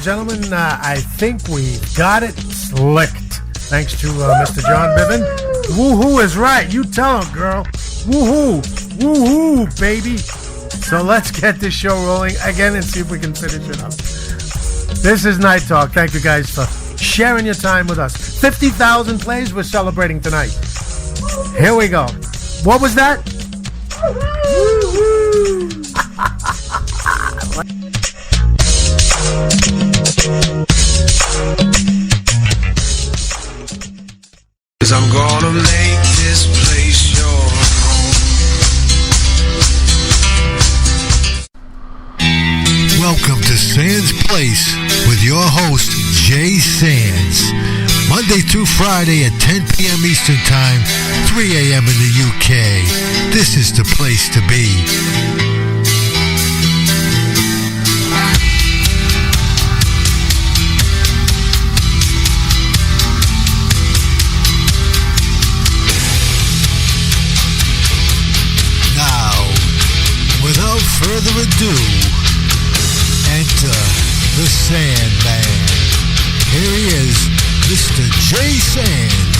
gentlemen, I think we got it slicked. Thanks to Mr. John Bivin. Woohoo is right. You tell him, girl. Woohoo. Woohoo, baby. So let's get this show rolling again and see if we can finish it up. This is Night Talk. Thank you guys for sharing your time with us. 50,000 plays we're celebrating tonight. Here we go. What was that? I'm gonna make this place your home. Welcome to Sands Place with your host, Jay Sands. Monday through Friday at 10 p.m. Eastern Time, 3 a.m. in the UK. This is the place to be. Without further ado, enter the Sandman. Here he is, Mr. Jay Sands.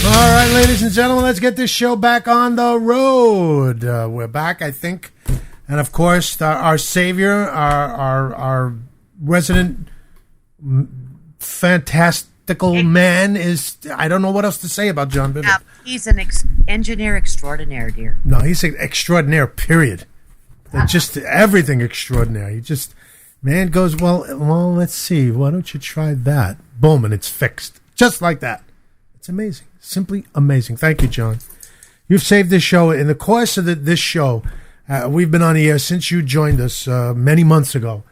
All right, ladies and gentlemen, let's get this show back on the road. We're back, I think. And, of course, our savior, our resident fantastical man is, I don't know what else to say about John Bivin. He's an engineer extraordinaire, dear. No, he's an extraordinaire, period. Just everything extraordinary. He just, man goes, well, let's see. Why don't you try that? Boom, and it's fixed. Just like that. It's amazing. Simply amazing. Thank you, John. You've saved this show. In the course of this show, we've been on the air since you joined us many months ago.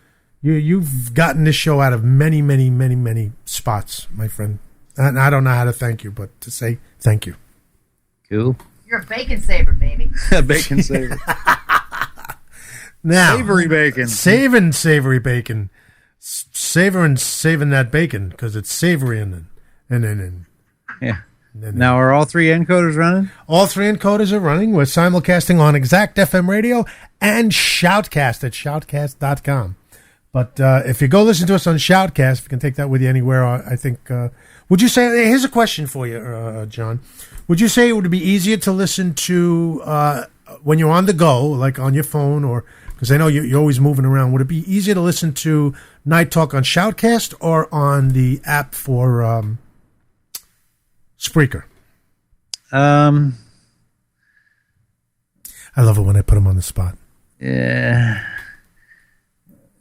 You've gotten this show out of many, many, many, many spots, my friend. And I don't know how to thank you, but to say thank you. Cool. You're a bacon saver, baby. Bacon saver. Now, savory bacon. Savory bacon. Saving that bacon because it's savory and yeah. Now, are all three encoders running? All three encoders are running. We're simulcasting on Exact FM Radio and Shoutcast at shoutcast.com. But if you go listen to us on Shoutcast, you can take that with you anywhere, I think. Would you say, here's a question for you, John. Would you say it would be easier to listen to when you're on the go, like on your phone, or because I know you're always moving around, would it be easier to listen to Night Talk on Shoutcast or on the app for Spreaker? I love it when I put them on the spot. Yeah.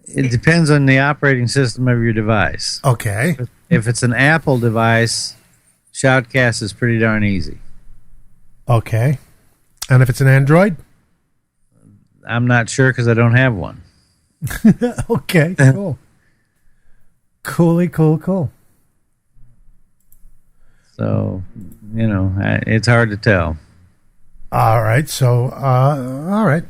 It depends on the operating system of your device. Okay. If it's an Apple device, Shoutcast is pretty darn easy. Okay. And if it's an Android? I'm not sure because I don't have one. Okay, cool. Cool. So, it's hard to tell. All right. So, all right.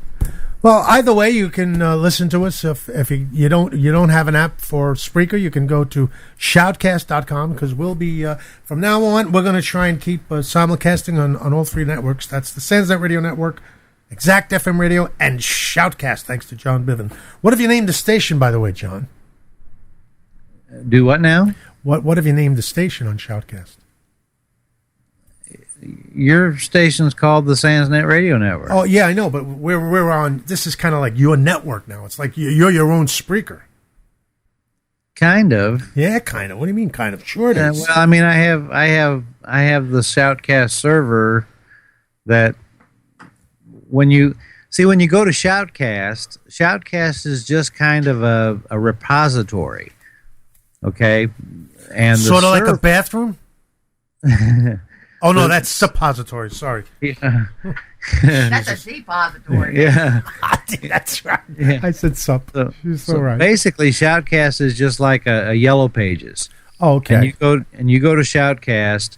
Well, either way, you can listen to us. If you don't have an app for Spreaker, you can go to shoutcast.com because we'll be from now on. We're going to try and keep simulcasting on all three networks. That's the Sandsnet Radio Network, Exact FM Radio, and Shoutcast. Thanks to John Bivin. What have you named the station, by the way, John? Do what now? What have you named the station on Shoutcast? Your station's called the Sandsnet Radio Network. Oh, yeah, I know, but we're on, this is kind of like your network now. It's like you're your own Spreaker. Kind of. Yeah, kind of. What do you mean, kind of? Sure it is. Well, I mean, I have the Shoutcast server that when you go to Shoutcast is just kind of a repository. Okay? And sort of like a bathroom? Oh, no, that's suppository. Sorry. Yeah. That's a depository. Yeah. That's right. Yeah. I said sup. So right. Basically, Shoutcast is just like a Yellow Pages. Oh, okay. And you go to Shoutcast,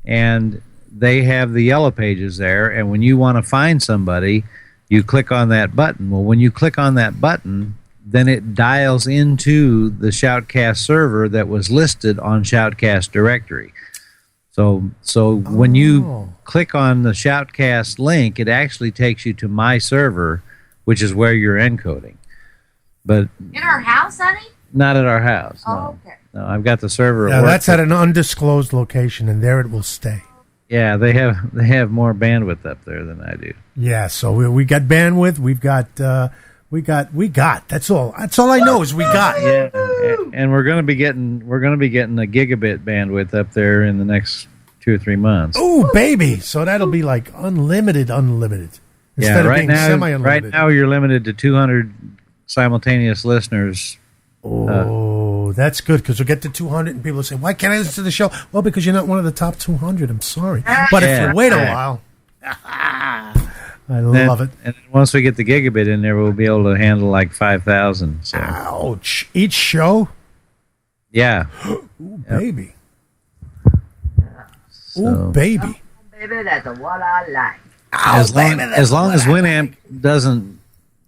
and they have the Yellow Pages there. And when you want to find somebody, you click on that button. Well, when you click on that button, then it dials into the Shoutcast server that was listed on Shoutcast directory. So when you click on the Shoutcast link, it actually takes you to my server, which is where you're encoding. But In our house, honey? not at our house. Oh, No. okay. No, I've got the server. Yeah, at work. that's at an undisclosed location, and there it will stay. Yeah, they have more bandwidth up there than I do. Yeah, so we got bandwidth. We got. That's all. That's all I know is we got. Yeah, and we're gonna be getting a gigabit bandwidth up there in the next 2 or 3 months. Ooh, baby! So that'll be like unlimited. Instead of being semi-unlimited. Right now you're limited to 200 simultaneous listeners. Oh, that's good because we'll get to 200 and people will say, "Why can't I listen to the show?" Well, because you're not one of the top 200. I'm sorry, but if you wait a while, I love it. And once we get the gigabit in there, we'll be able to handle like 5,000. So. Ouch! Each show. Yeah. Ooh, baby. So, Ooh, baby. Baby, that's what I like. as long as Winamp doesn't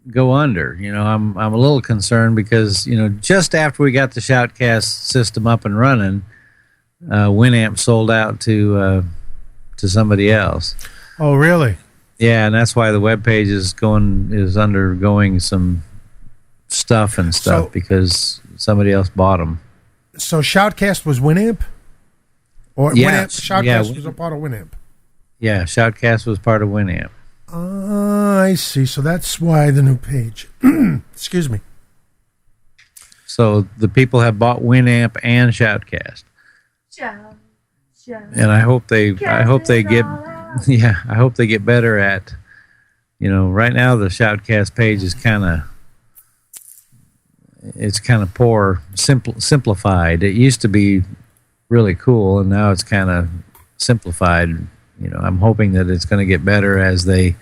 go under, I'm a little concerned because just after we got the Shoutcast system up and running, Winamp sold out to somebody else. Oh, really? Yeah, and that's why the web page is undergoing some stuff because somebody else bought them. So Shoutcast was Winamp, or Yeah, Shoutcast was a part of Winamp. Yeah, Shoutcast was part of Winamp. I see. So that's why the new page. Excuse me. So the people have bought Winamp and Shoutcast, and I hope they get better at. Right now the Shoutcast page is kind of poor, simplified. It used to be really cool, and now it's kind of simplified. I'm hoping that it's going to get better as they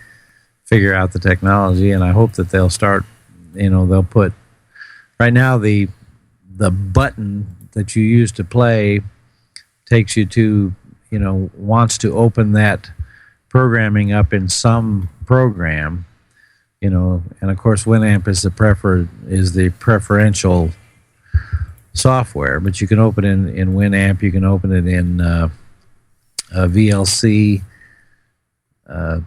figure out the technology, and I hope that they'll start. They'll put right now the button that you use to play takes you to wants to open that programming up in some program, and of course Winamp is the preferential software, but you can open it in Winamp, you can open it in VLC. I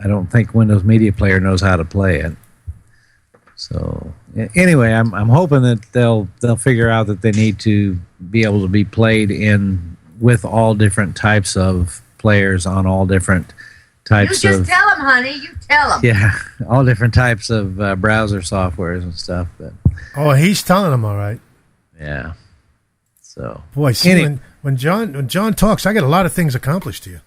don't think Windows Media Player knows how to play it. So anyway, I'm hoping that they'll figure out that they need to be able to be played in with all different types of players on all different types You just tell them, honey. You tell them. Yeah, all different types of browser softwares and stuff. But Oh, he's telling them all right. yeah, so Boy, see, when John talks, I get a lot of things accomplished here.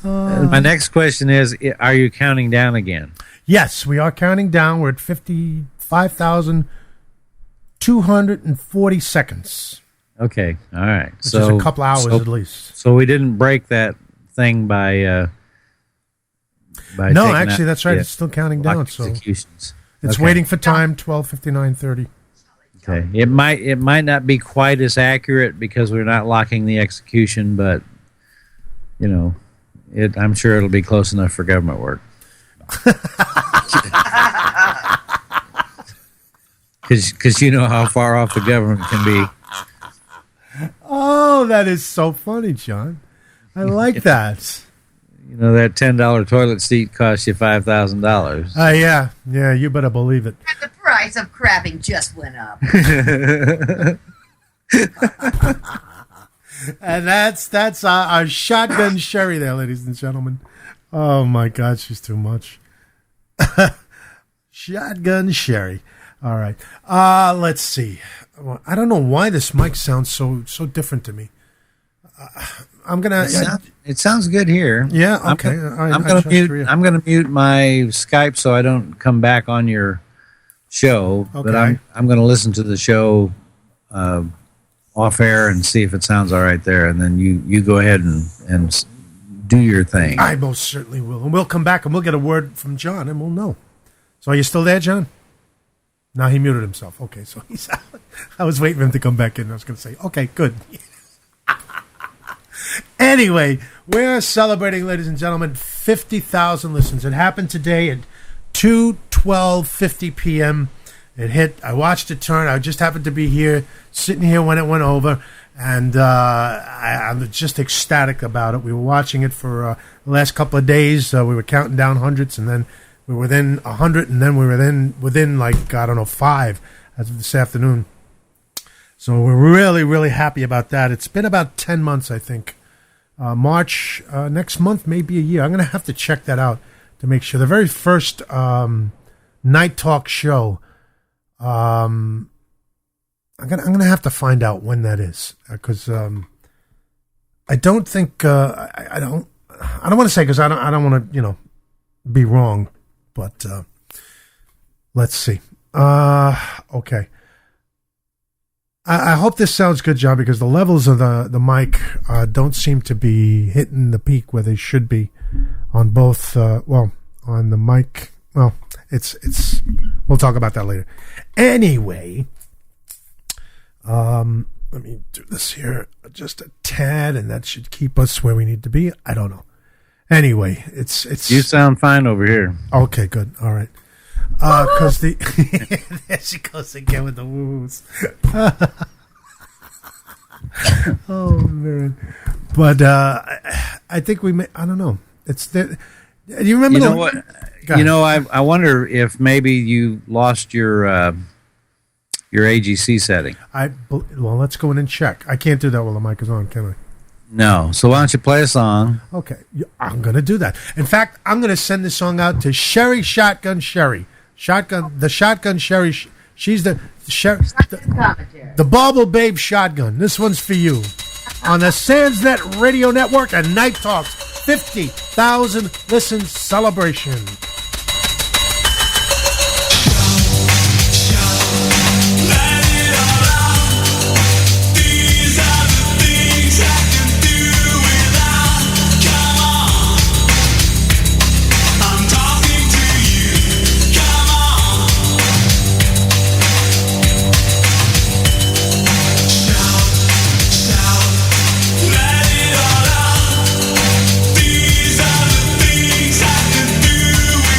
my next question is: are you counting down again? Yes, we are counting down. We're at 55,240 seconds. Okay, all right. Which is a couple hours at least. So we didn't break that thing by no, actually, that's right. It's still counting down. So executions. it's waiting for time. 12:59:30. Okay, it might not be quite as accurate because we're not locking the execution, but I'm sure it'll be close enough for government work. Because you know how far off the government can be. Oh, that is so funny, John. I like that. That $10 toilet seat costs you $5,000. Yeah, you better believe it. And the price of crabbing just went up. And that's our shotgun Sherry there, ladies and gentlemen. Oh my God, she's too much. Shotgun Sherry. All right. Let's see. I don't know why this mic sounds so different to me. I'm gonna. It sounds good here. Yeah. Okay. I'm gonna mute my Skype so I don't come back on your show. Okay. But I'm gonna listen to the show off air and see if it sounds all right there, and then you go ahead and do your thing. I most certainly will, and we'll come back and we'll get a word from John, and we'll know. So, are you still there, John? No, he muted himself. Okay, so he's out. I was waiting for him to come back in. I was going to say, okay, good. Anyway, we're celebrating, ladies and gentlemen, 50,000 listens. It happened today at 2:12:50 p.m. It hit. I watched it turn. I just happened to be here, sitting here when it went over, and I'm just ecstatic about it. We were watching it for the last couple of days. We were counting down hundreds, and then we were within 100, and then we were within like, I don't know, 5 as of this afternoon. So we're really, really happy about that. It's been about 10 months, I think. March next month, maybe a year. I'm going to have to check that out to make sure. The very first Night Talk show, I'm gonna have to find out when that is, because I don't think I don't want to say, because I don't want to be wrong, but let's see. Okay. I hope this sounds good, John, because the levels of the mic don't seem to be hitting the peak where they should be on both. On the mic. Well, it's. We'll talk about that later. Anyway, let me do this here just a tad, and that should keep us where we need to be. I don't know. Anyway, it's. You sound fine over here. Okay, good. All right. Because there she goes again with the woos. Oh man! But I think we may. I don't know. It's the. Do you remember? You know what? I wonder if maybe you lost your AGC setting. Well, let's go in and check. I can't do that while the mic is on, can I? No. So why don't you play a song? Okay, I'm going to do that. In fact, I'm going to send this song out to Sherry Shotgun Sherry. The Shotgun Sherry. She's the Bauble Babe Shotgun. This one's for you on the Sandsnet Radio Network and Night Talks 50,000 listen celebration. These are the things I can do.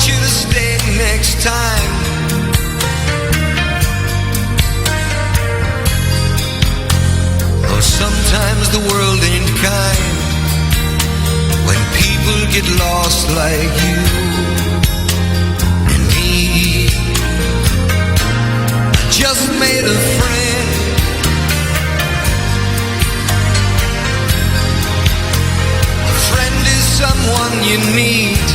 you to stay next time. Though sometimes the world ain't kind when people get lost like you and me. I just made a friend. A friend is someone you need.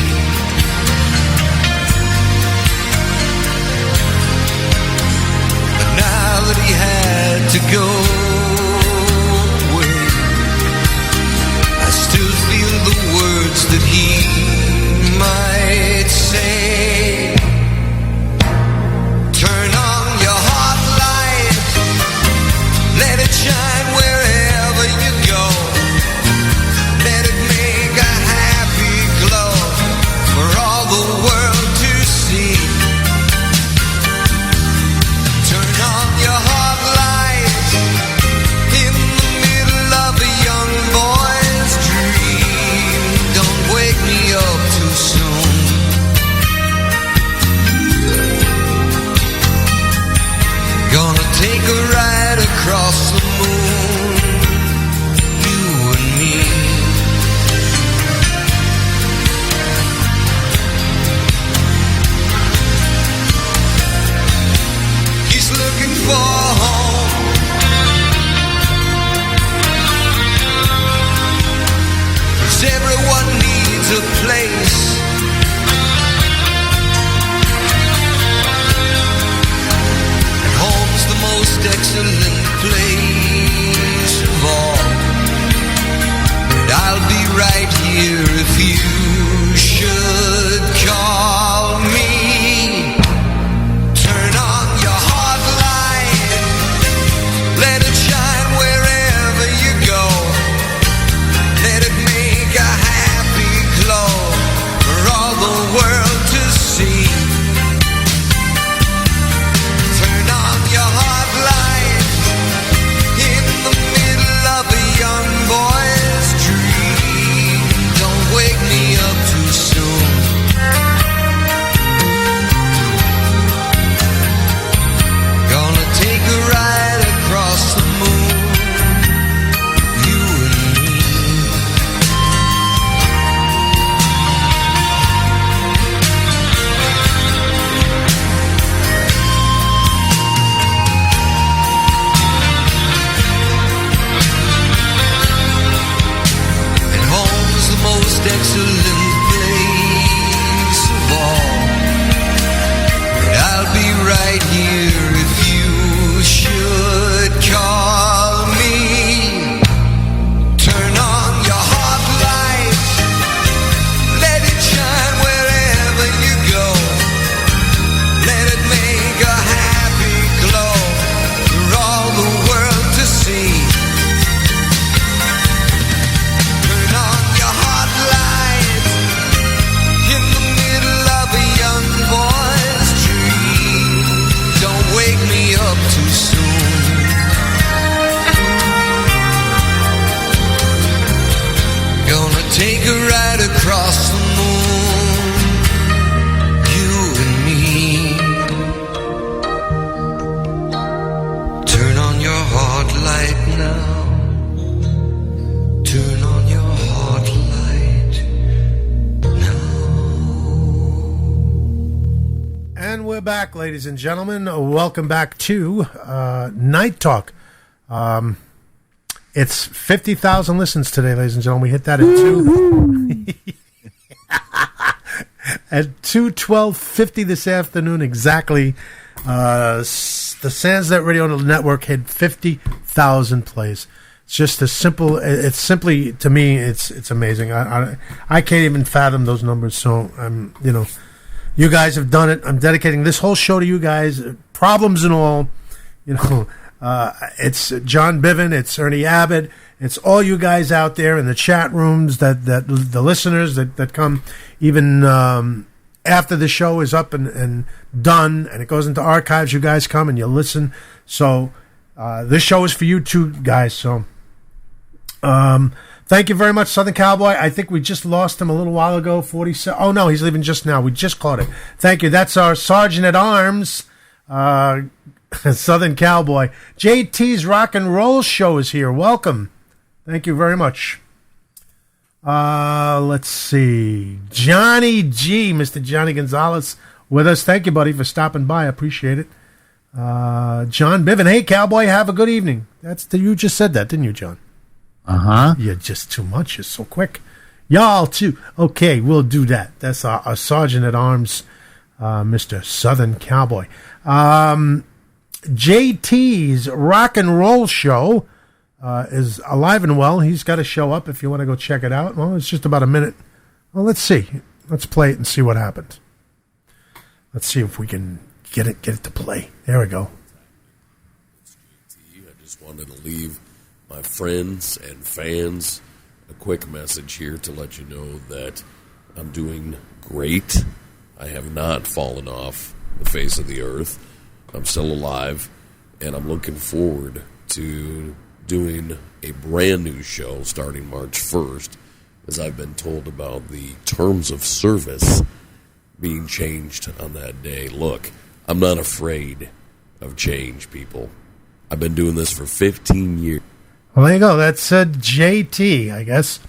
But now that he had to go away, I still feel the words that he might say. Turn on your hot light, let it shine wherever you go. Let it make a happy glow for all the world to see. Turn on your hot light in the middle of a young boy's dream. Don't wake me up too soon. Gonna take a ride across the moon, you and me. He's looking for home. 'Cause everyone needs a place. And home's the most excellent place of all. And I'll be right here if you should call me. Turn on your hot light, let it shine wherever you go. Let it make a happy glow for all the world to see. Turn on your hot light in the middle of a young boy's dream. Don't wake me up too soon. Gonna take a ride across the moon, you and me. And home's the most excellent place of all. And I'll be right here if you should call me. Turn on your hot light, let it shine wherever you go. Let it make a happy glow for all the world to see. Turn on your hot light in the middle of a young boy's dream. Don't wake me up too soon. Gonna take a ride across the moon, you and me. Turn on your hot light now. Turn on your hot light now. And we're back, ladies and gentlemen. Welcome back to Night Talk. It's 50,000 listens today, ladies and gentlemen. We hit that at 2:12:50 this afternoon exactly. The Sandsnet Radio Network hit 50,000 plays. It's just a simple. It's simply, to me, it's amazing. I can't even fathom those numbers. So you guys have done it. I'm dedicating this whole show to you guys. Problems and all, it's John Biven, it's Ernie Abbott, it's all you guys out there in the chat rooms, that the listeners that come even after the show is up and done, and it goes into archives. You guys come and you listen. So this show is for you too, guys. So Thank you very much, Southern Cowboy. I think we just lost him a little while ago. 47. Oh no, he's leaving just now. We just caught it. Thank you. That's our Sergeant at Arms, Southern Cowboy. JT's Rock and Roll Show is here. Welcome. Thank you very much. Let's see. Johnny G, Mr. Johnny Gonzalez, with us. Thank you, buddy, for stopping by. I appreciate it. John Biven. Hey, Cowboy, have a good evening. You just said that, didn't you, John? Uh-huh. You're just too much. You're so quick. Y'all, too. Okay, we'll do that. That's our Sergeant at Arms, Mr. Southern Cowboy. JT's Rock and Roll Show is alive and well. He's got to show up if you want to go check it out. Well, it's just about a minute. Well, let's see. Let's play it and see what happens. Let's see if we can get it to play. There we go. I just wanted to leave my friends and fans a quick message here to let you know that I'm doing great. I have not fallen off the face of the earth. I'm still alive, and I'm looking forward to doing a brand new show starting March 1st, as I've been told about the terms of service being changed on that day. Look, I'm not afraid of change, people. I've been doing this for 15 years. Well, there you go. That's JT, I guess.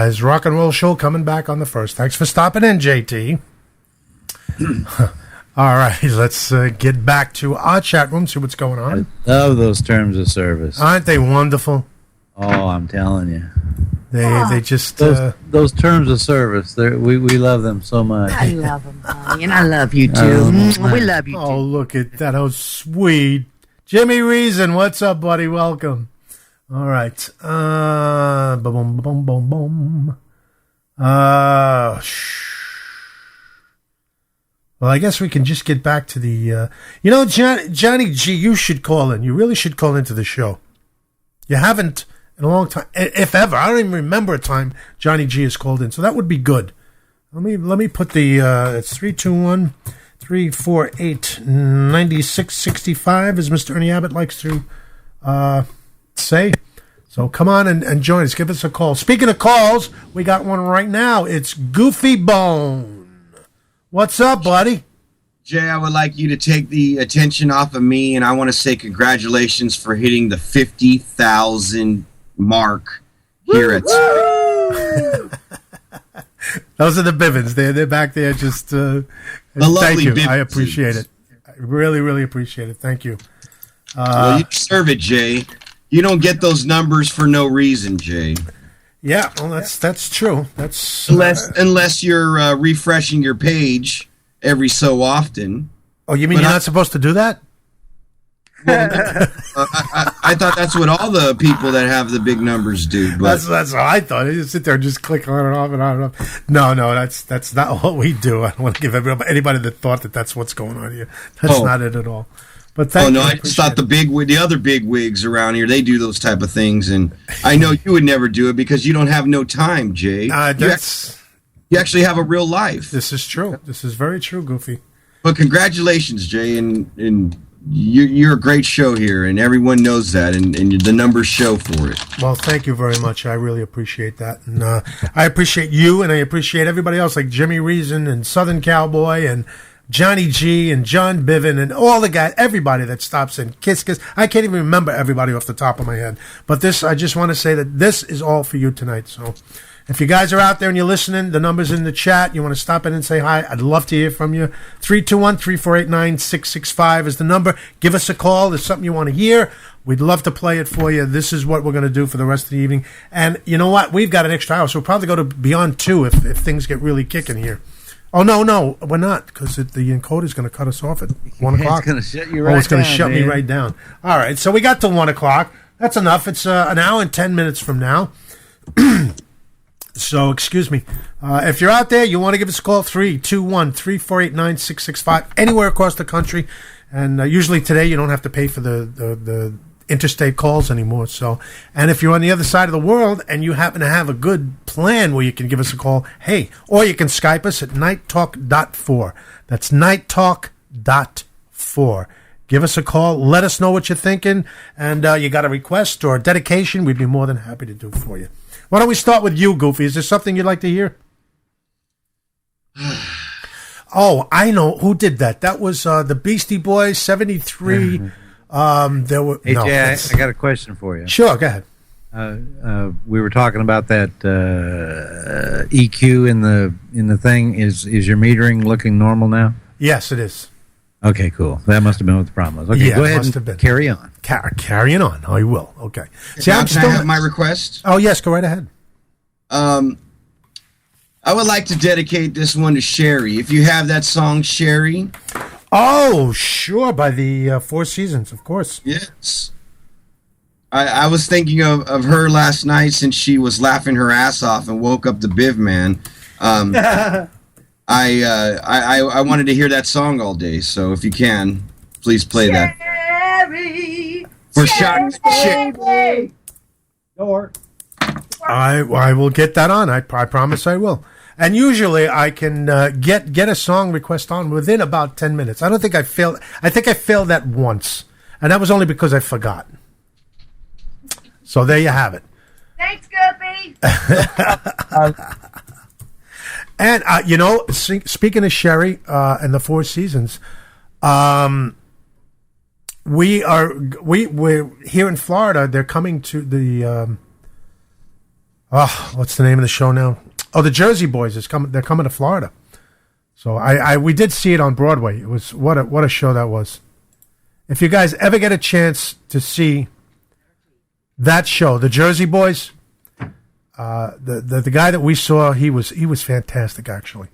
His Rock and Roll Show coming back on the 1st. Thanks for stopping in, JT. All right, let's get back to our chat room, see what's going on. I love those terms of service. Aren't they wonderful? Oh, I'm telling you. They just... Those terms of service, we love them so much. I love them, honey, and I love you too. We love you too. Oh, look at that. Oh, sweet. Jimmy Reason, what's up, buddy? Welcome. All right. Boom, boom, boom, boom. Well, I guess we can just get back to the... Johnny G, you should call in. You really should call into the show. You haven't in a long time, if ever. I don't even remember a time Johnny G has called in, so that would be good. Let me put the... it's 321-348-9665, as Mr. Ernie Abbott likes to say. So come on and join us. Give us a call. Speaking of calls, we got one right now. It's Goofy Bone. What's up, buddy? Jay, I would like you to take the attention off of me, and I want to say congratulations for hitting the 50,000 mark here at Spreaker. Those are the Bivens. They're back there just... the thank lovely you. Bivens. I appreciate it. I really, really appreciate it. Thank you. Well, you deserve it, Jay. You don't get those numbers for no reason, Jay. Yeah, well, that's true. That's unless you're refreshing your page every so often. Oh, you mean you're not supposed to do that? Well, I thought that's what all the people that have the big numbers do. But That's what I thought. You just sit there and just click on and off and on and off. No, that's not what we do. I don't want to give anybody that thought that that's what's going on here. That's not it at all. But thank you. I just thought the other big wigs around here, they do those type of things, and I know you would never do it because you don't have no time, Jay. You actually have a real life. This is true. This is very true, Goofy. But congratulations, Jay, and you're a great show here, and everyone knows that, and the numbers show for it. Well, thank you very much. I really appreciate that, and I appreciate you, and I appreciate everybody else like Jimmy Reason and Southern Cowboy and Johnny G and John Biven and all the guys, everybody that stops in. Kiss. I can't even remember everybody off the top of my head. But I just want to say that this is all for you tonight. So if you guys are out there and you're listening, the number's in the chat. You want to stop in and say hi, I'd love to hear from you. 321-348-9665 is the number. Give us a call. There's something you want to hear. We'd love to play it for you. This is what we're going to do for the rest of the evening. And you know what? We've got an extra hour, so we'll probably go to beyond 2 if things get really kicking here. Oh, no, we're not, because the encoder's going to cut us off at 1 o'clock. It's going to shut you right down. It's going to shut me right down. All right, so we got to 1 o'clock. That's enough. It's an hour and 10 minutes from now. So, excuse me. If you're out there, you want to give us a call, 321-348-9665, anywhere across the country. And usually today you don't have to pay for the interstate calls anymore. So, and if you're on the other side of the world and you happen to have a good plan where you can give us a call, hey, or you can Skype us at nighttalk.4. That's nighttalk.4. give us a call. Let us know what you're thinking. And you got a request or a dedication, we'd be more than happy to do for you. Why don't we start with you, Goofy? Is there something you'd like to hear? Oh, I know who did that. That was the Beastie Boys, 73. There were Hey, Jay, I got a question for you. Sure, go ahead. We were talking about that EQ in the thing. Is your metering looking normal now? Yes, it is. Okay, cool. That must have been what the problem was. Okay, Yeah, go it ahead must have and been. carry on. Carrying on. I will. Okay. See, Now, I'm can I have my request? Oh, yes, go right ahead. I would like to dedicate this one to Sherry. If you have that song, Sherry. Oh, sure, by the Four Seasons, of course. Yes. I was thinking of her last night since she was laughing her ass off and woke up the Biv man. I wanted to hear that song all day, so if you can, please play that. Sherry, For Sherry. Door. I will get that on. I promise I will. And usually I can get a song request on within about 10 minutes. I don't think I failed. I think I failed that once, and that was only because I forgot. So there you have it. Thanks, Goofy. And speaking of Sherry and the Four Seasons, we're here in Florida. They're coming to the what's the name of the show now? Oh, the Jersey Boys is coming. They're coming to Florida. So we did see it on Broadway. It was what a show that was. If you guys ever get a chance to see that show, the Jersey Boys, the guy that we saw, he was fantastic, actually.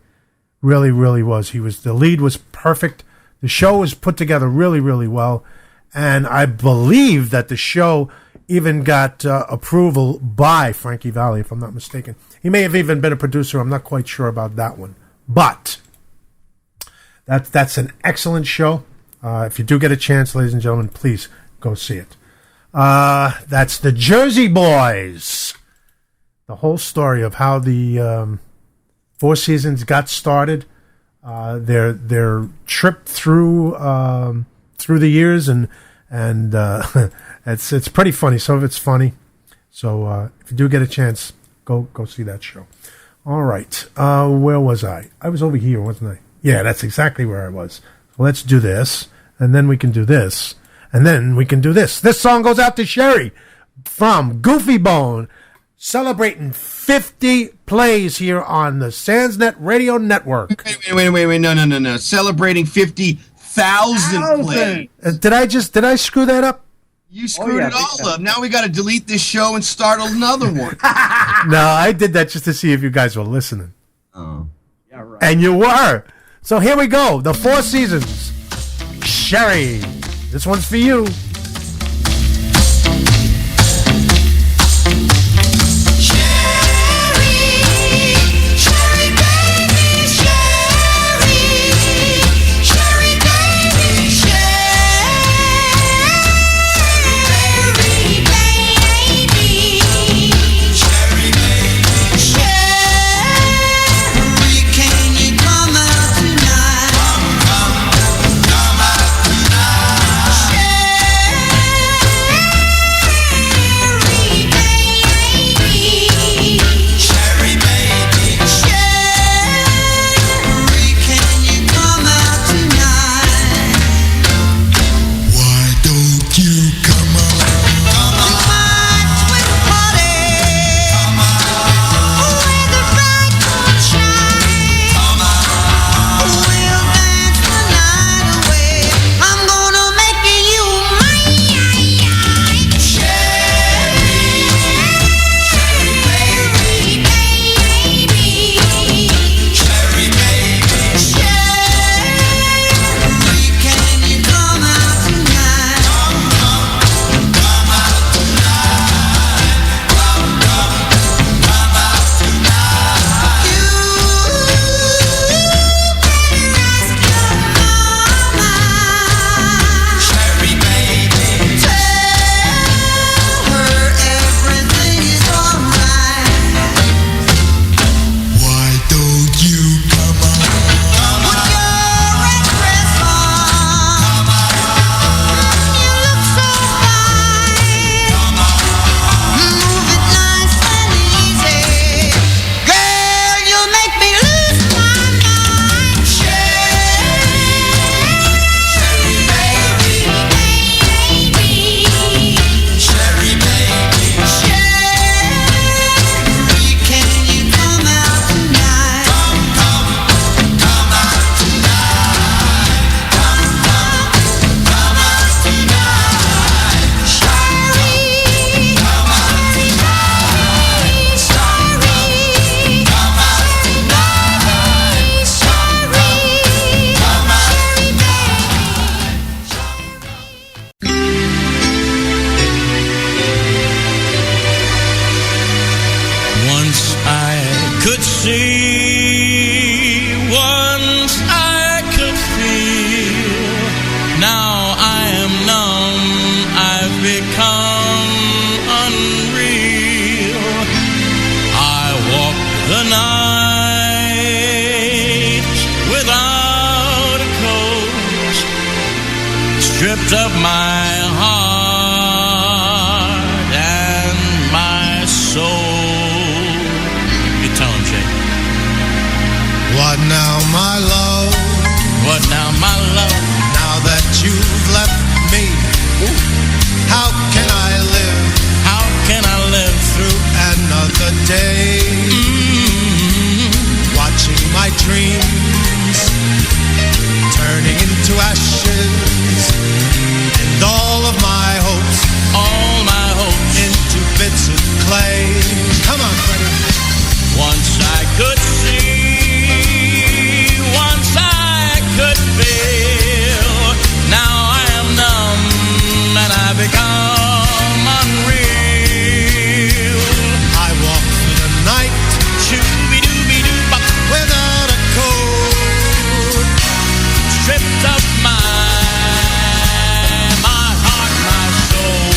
Really, really was. The lead was perfect. The show was put together really, really well. And I believe that the show even got approval by Frankie Valli, if I'm not mistaken. He may have even been a producer. I'm not quite sure about that one. But that's an excellent show. If you do get a chance, ladies and gentlemen, please go see it. That's the Jersey Boys. The whole story of how the Four Seasons got started, their trip through the years, and it's pretty funny. Some of it's funny. So if you do get a chance, go see that show. All right, where was I? I was over here, wasn't I? Yeah, that's exactly where I was. So let's do this, and then we can do this, and then we can do this. This song goes out to Sherry from Goofy Bone, celebrating 50 plays here on the Sandsnet Radio Network. Wait. No. Celebrating 50,000 plays. Did I screw that up? You screwed it all up. Now we got to delete this show and start another one. No, I did that just to see if you guys were listening. Oh. Yeah, right. And you were. So here we go. The Four Seasons. Sherry. This one's for you. Come out tonight. stripped of my heart and my soul. Your tone, Jay. What now, my love? What now, my love? Now that you've left me, how can I live? How can I live through another day? Watching my dreams turning into ashes, and all of my hopes into bits of clay. Come on, Freddie. Once I could see, once I could feel. Now I am numb and I become unreal. I walk through the night, shooby-dooby-doo-bop, without a coat, stripped of my heart, my soul.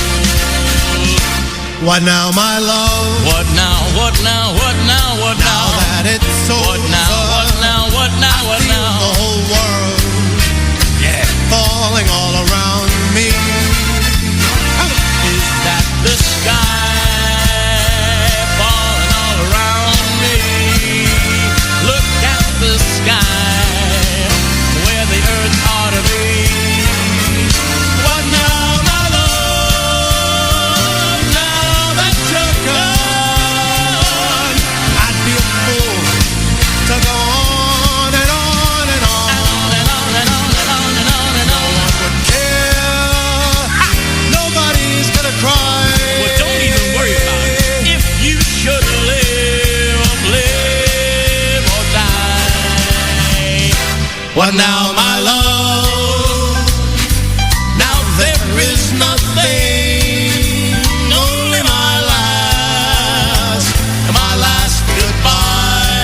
What now, my love? What now, what now, what now, what now? Now that it's over, what now, what now, what now, what I feel now? the whole world, yeah, falling all around me. Is that the sky falling all around me? Look at the sky, where the earth ought to be. What now, my love? Now that you're gone, I'd be a fool to go on and on and on. and on and on and on and on and on and No on. one would care. Nobody's gonna cry. Well, don't even worry about it. If you should live or die. What now, my love? Now there is nothing, only my last goodbye,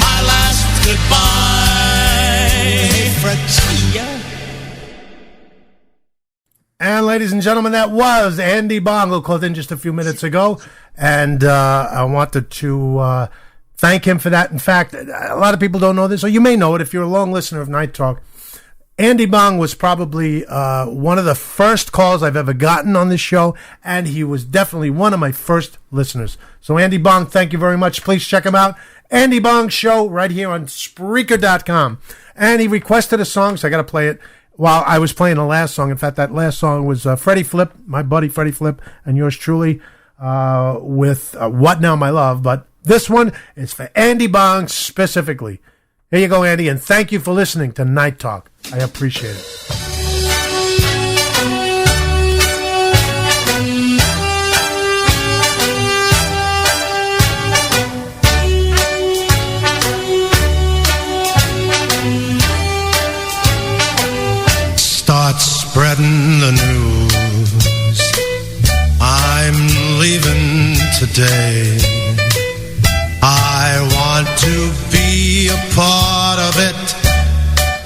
my last goodbye. Hey, Fred. And ladies and gentlemen, that was Andy Bong, who called in just a few minutes ago. And I wanted to thank him for that. In fact, a lot of people don't know this, or you may know it if you're a long listener of Night Talk. Andy Bong was probably one of the first calls I've ever gotten on this show, and he was definitely one of my first listeners. So Andy Bong, thank you very much. Please check him out. Andy Bong Show right here on Spreaker.com. And he requested a song, so I got to play it while I was playing the last song. In fact, that last song was Freddie Flip, my buddy Freddie Flip, and yours truly with What Now, My Love. But this one is for Andy Bong specifically. Here you go, Andy, and thank you for listening to Night Talk. I appreciate it. Start spreading the news. I'm leaving today. I want to be a part of it.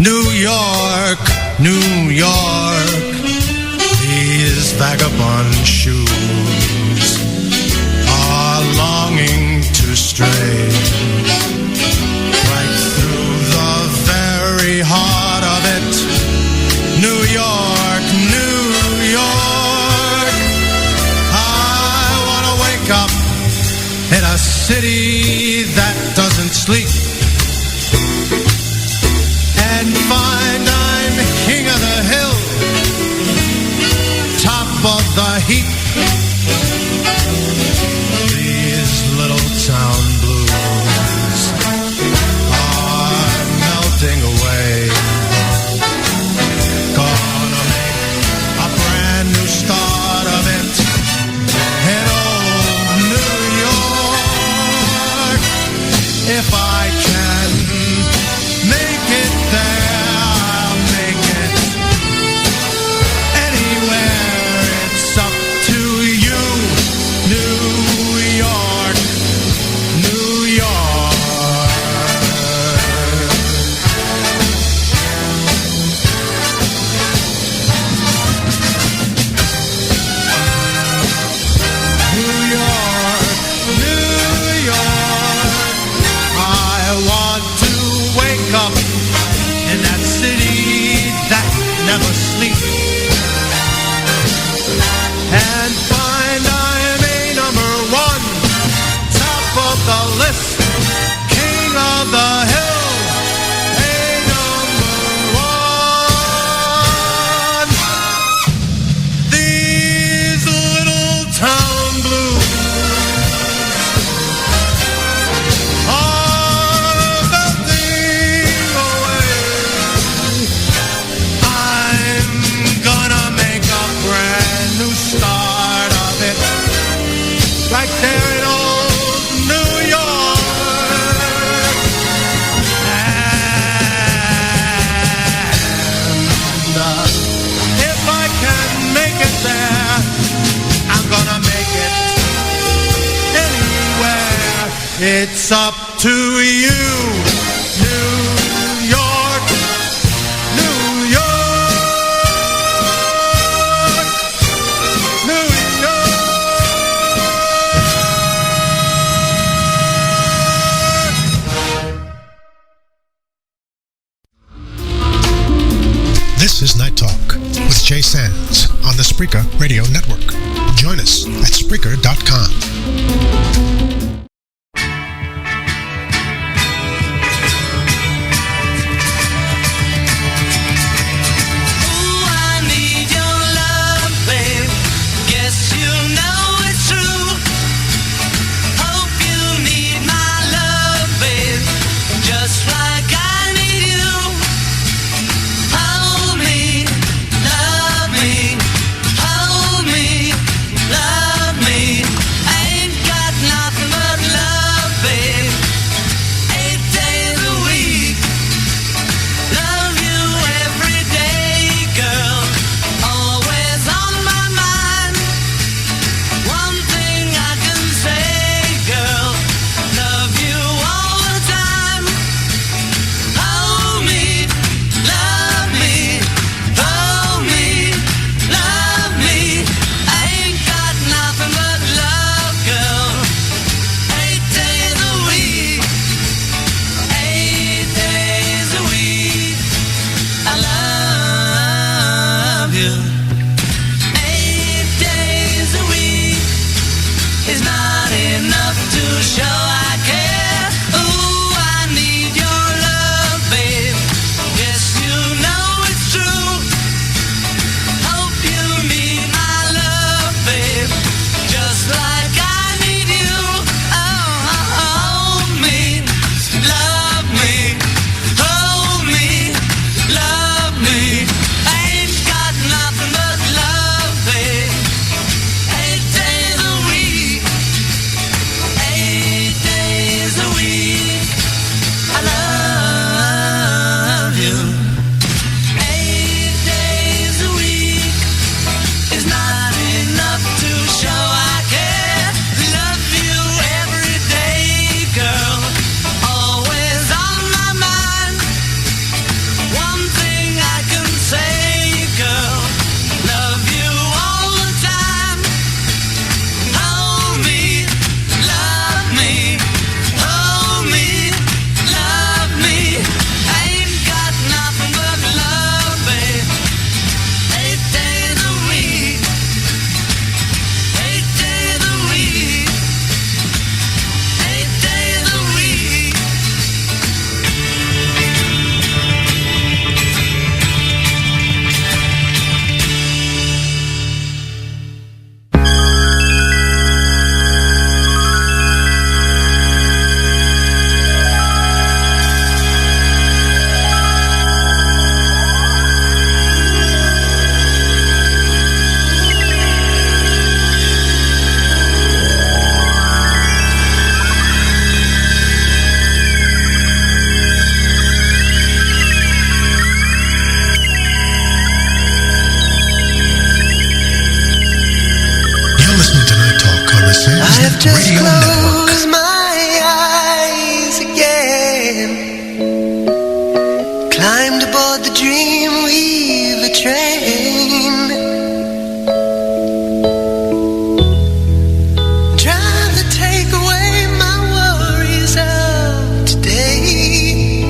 New York, New York. These vagabond shoes are longing to stray right through the very heart of it. New York, New York. I want to wake up in a city that doesn't sleep and find I'm king of the hill, top of the heap. These little town blues sleep. And find I am a number one, top of the list, king of the hill, a number one. These little town blues are melting away. I'm gonna make a brand new start of it, right there in old New York. And if I can make it there, I'm gonna make it anywhere. It's up to you, New York, New York, New York. This is Night Talk with Jay Sands on the Spreaker Radio Network. Join us at Spreaker.com. Ooh, I need your love, babe. Guess you know it's true. Hope you need my love, babe. Just like I need you. Hold me, love me. Hold me, love me. I ain't got nothing but love, babe. 8 days a week. Love you every day, girl. Always on my mind. One thing I can say, girl. Love you all the time. Hold me, love me. Hold me, love me. I ain't got nothing but love, girl. 8 days a week. 8 days a week. I love you. 8 days a week is not enough to show I care. Ooh, I need your love, babe. Yes, you know it's true. Hope you need my love, babe. Just like I need you. Oh, hold me, love me. Hold me, love me. I ain't got nothing but love, babe. 8 days a week. 8 days a week. I love you. 8 days a week is not enough to show I care. Love you every day, girl. Always on my mind. One thing I can say, girl. Love you all the time. Hold me, love me. Hold me, love me. I ain't got nothing but love, babe. 8 days a week. 8 days a week. 8 days a week. You're listening to Night Talk on the Sandsnet Radio Network. my eyes again. Climbed aboard the Dreamweaver train. Trying to take away my worries of today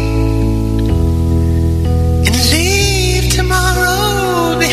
and leave tomorrow behind.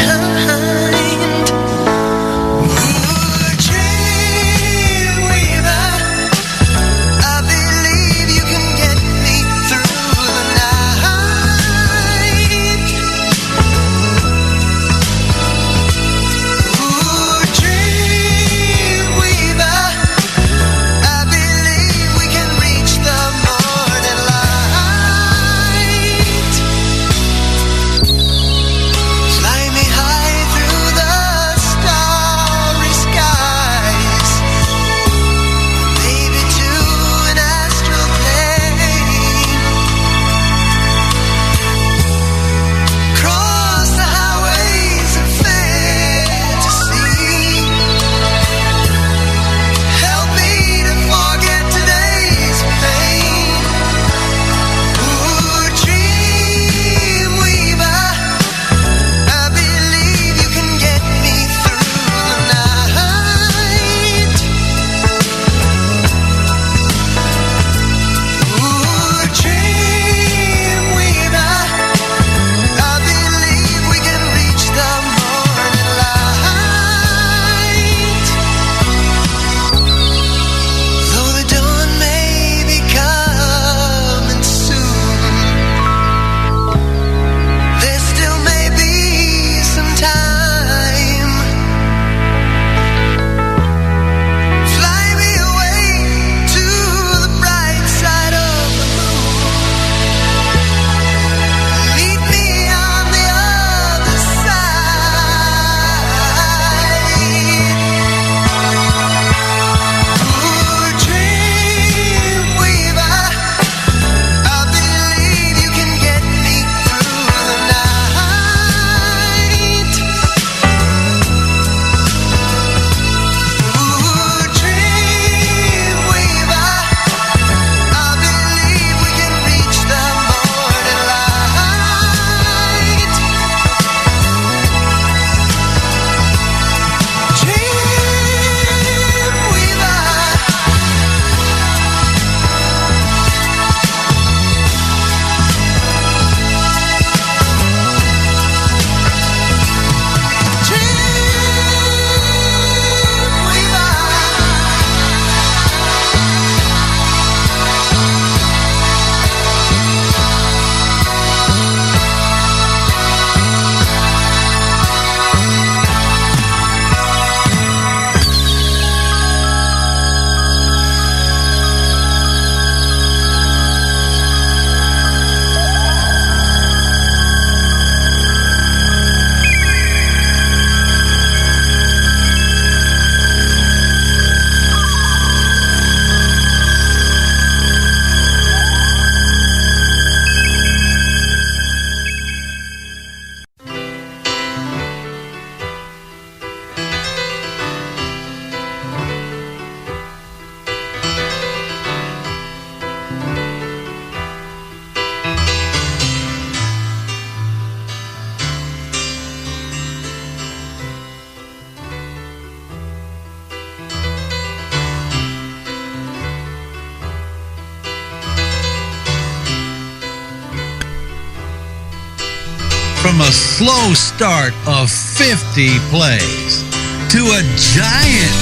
from a slow start of 50 plays to a giant,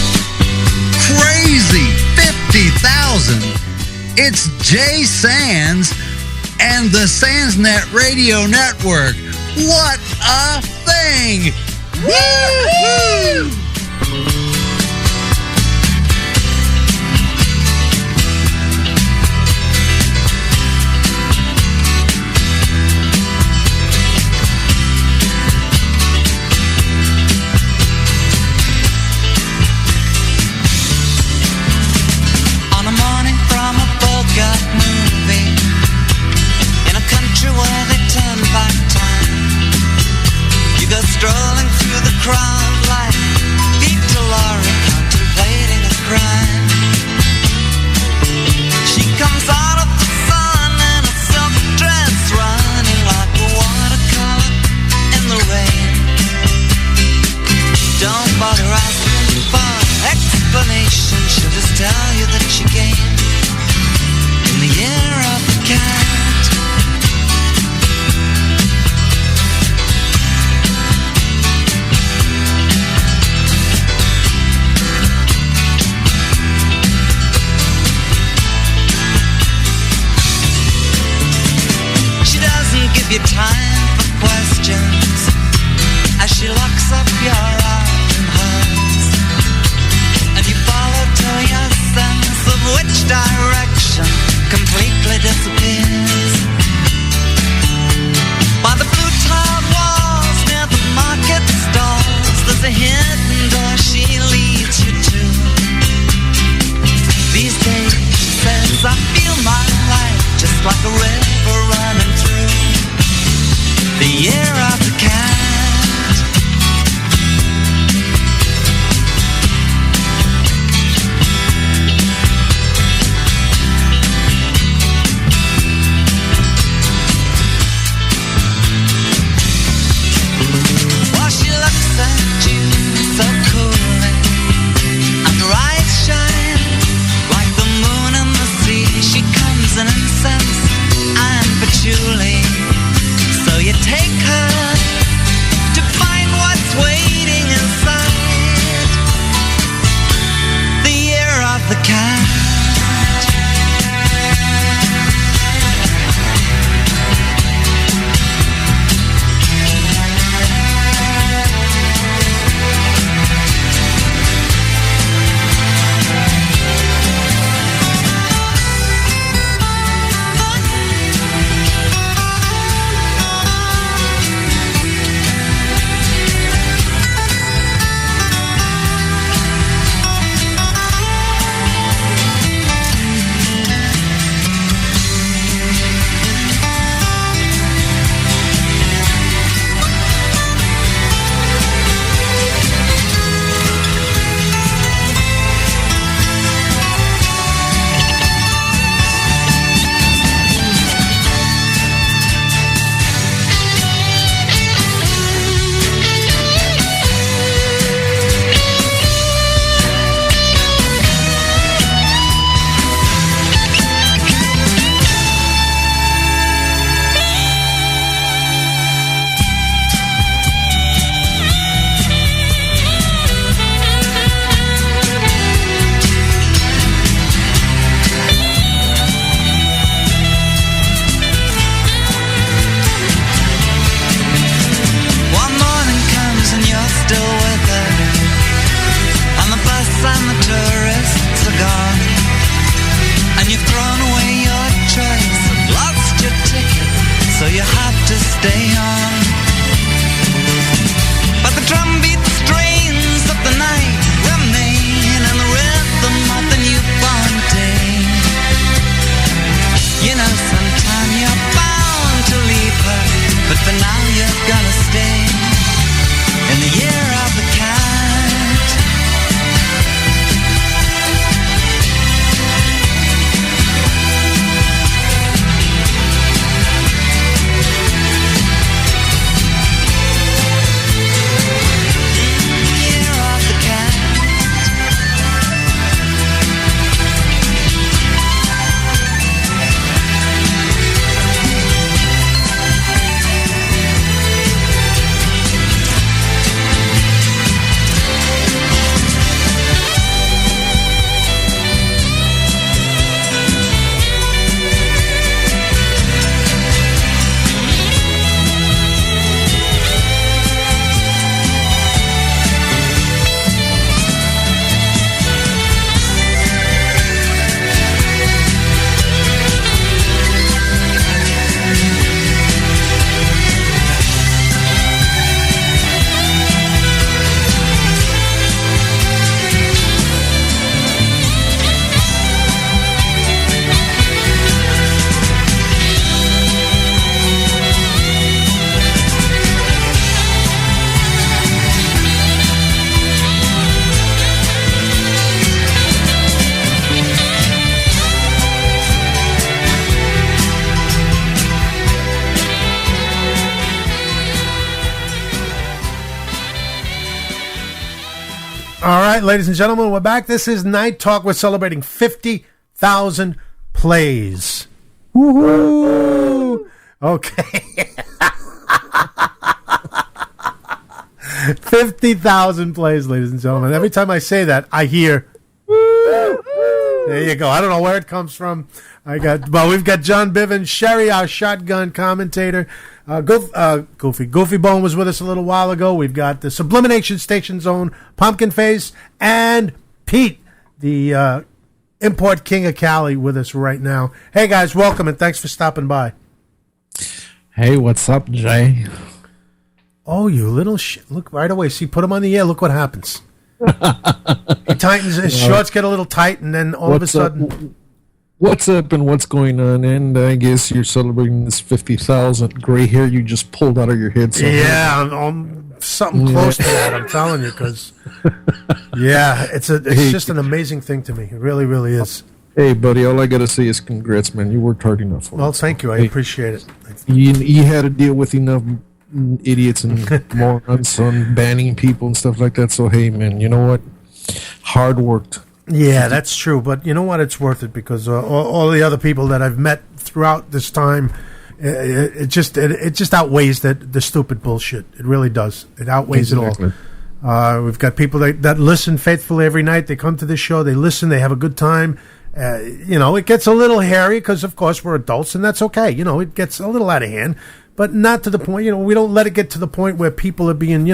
crazy 50,000. It's Jay Sands and the Sandsnet Radio Network. What a thing! Woo-hoo! Strolling through the crowd like Peter Lorre contemplating a crime. She comes out of the sun in a silk dress, running like a watercolor in the rain. Don't bother asking for explanation, she'll just tell you that she came in the year of the cat. Give you time for questions as she locks up your arm in hers, and you follow till your sense of which direction completely disappears. By the blue tiled walls near the market stalls, there's a hidden door she leads you to. These days, she says, I feel my life just like a river running through the year of the cat. While she looks at you so coolly, and her eyes shine like the moon and the sea. She comes in incense and patchouli. So you take her to find what's waiting inside the year of the cat. All right, ladies and gentlemen, we're back. This is Night Talk. We're celebrating 50,000 plays. Woohoo! Okay. 50,000 plays, ladies and gentlemen. Every time I say that, I hear, woo! There you go. I don't know where it comes from. We've got John Bivens, Sherry, our shotgun commentator. Goofy Bone was with us a little while ago. We've got the Sublimination Station's own Pumpkin Face, and Pete, the import king of Cali, with us right now. Hey guys, welcome and thanks for stopping by. Hey, what's up, Jay? Oh, you little look right away. See, put him on the air. Look what happens. He tightens his shorts, get a little tight, and then all of a sudden. What's up and what's going on? And I guess you're celebrating this 50,000 gray hair you just pulled out of your head. Yeah, I'm something close to that. I'm telling you, because it's just an amazing thing to me. It really, really is. Hey, buddy, all I gotta say is congrats, man. You worked hard enough for it. Well, thank you. I appreciate it. You had to deal with enough idiots and morons on banning people and stuff like that. So hey, man, you know what? Hard worked. Yeah, that's true. But you know what? It's worth it because all the other people that I've met throughout this time, it just outweighs the stupid bullshit. It really does. It outweighs it all. We've got people that listen faithfully every night. They come to this show. They listen. They have a good time. It gets a little hairy because, of course, we're adults, and that's okay. It gets a little out of hand, but not to the point. We don't let it get to the point where people are being,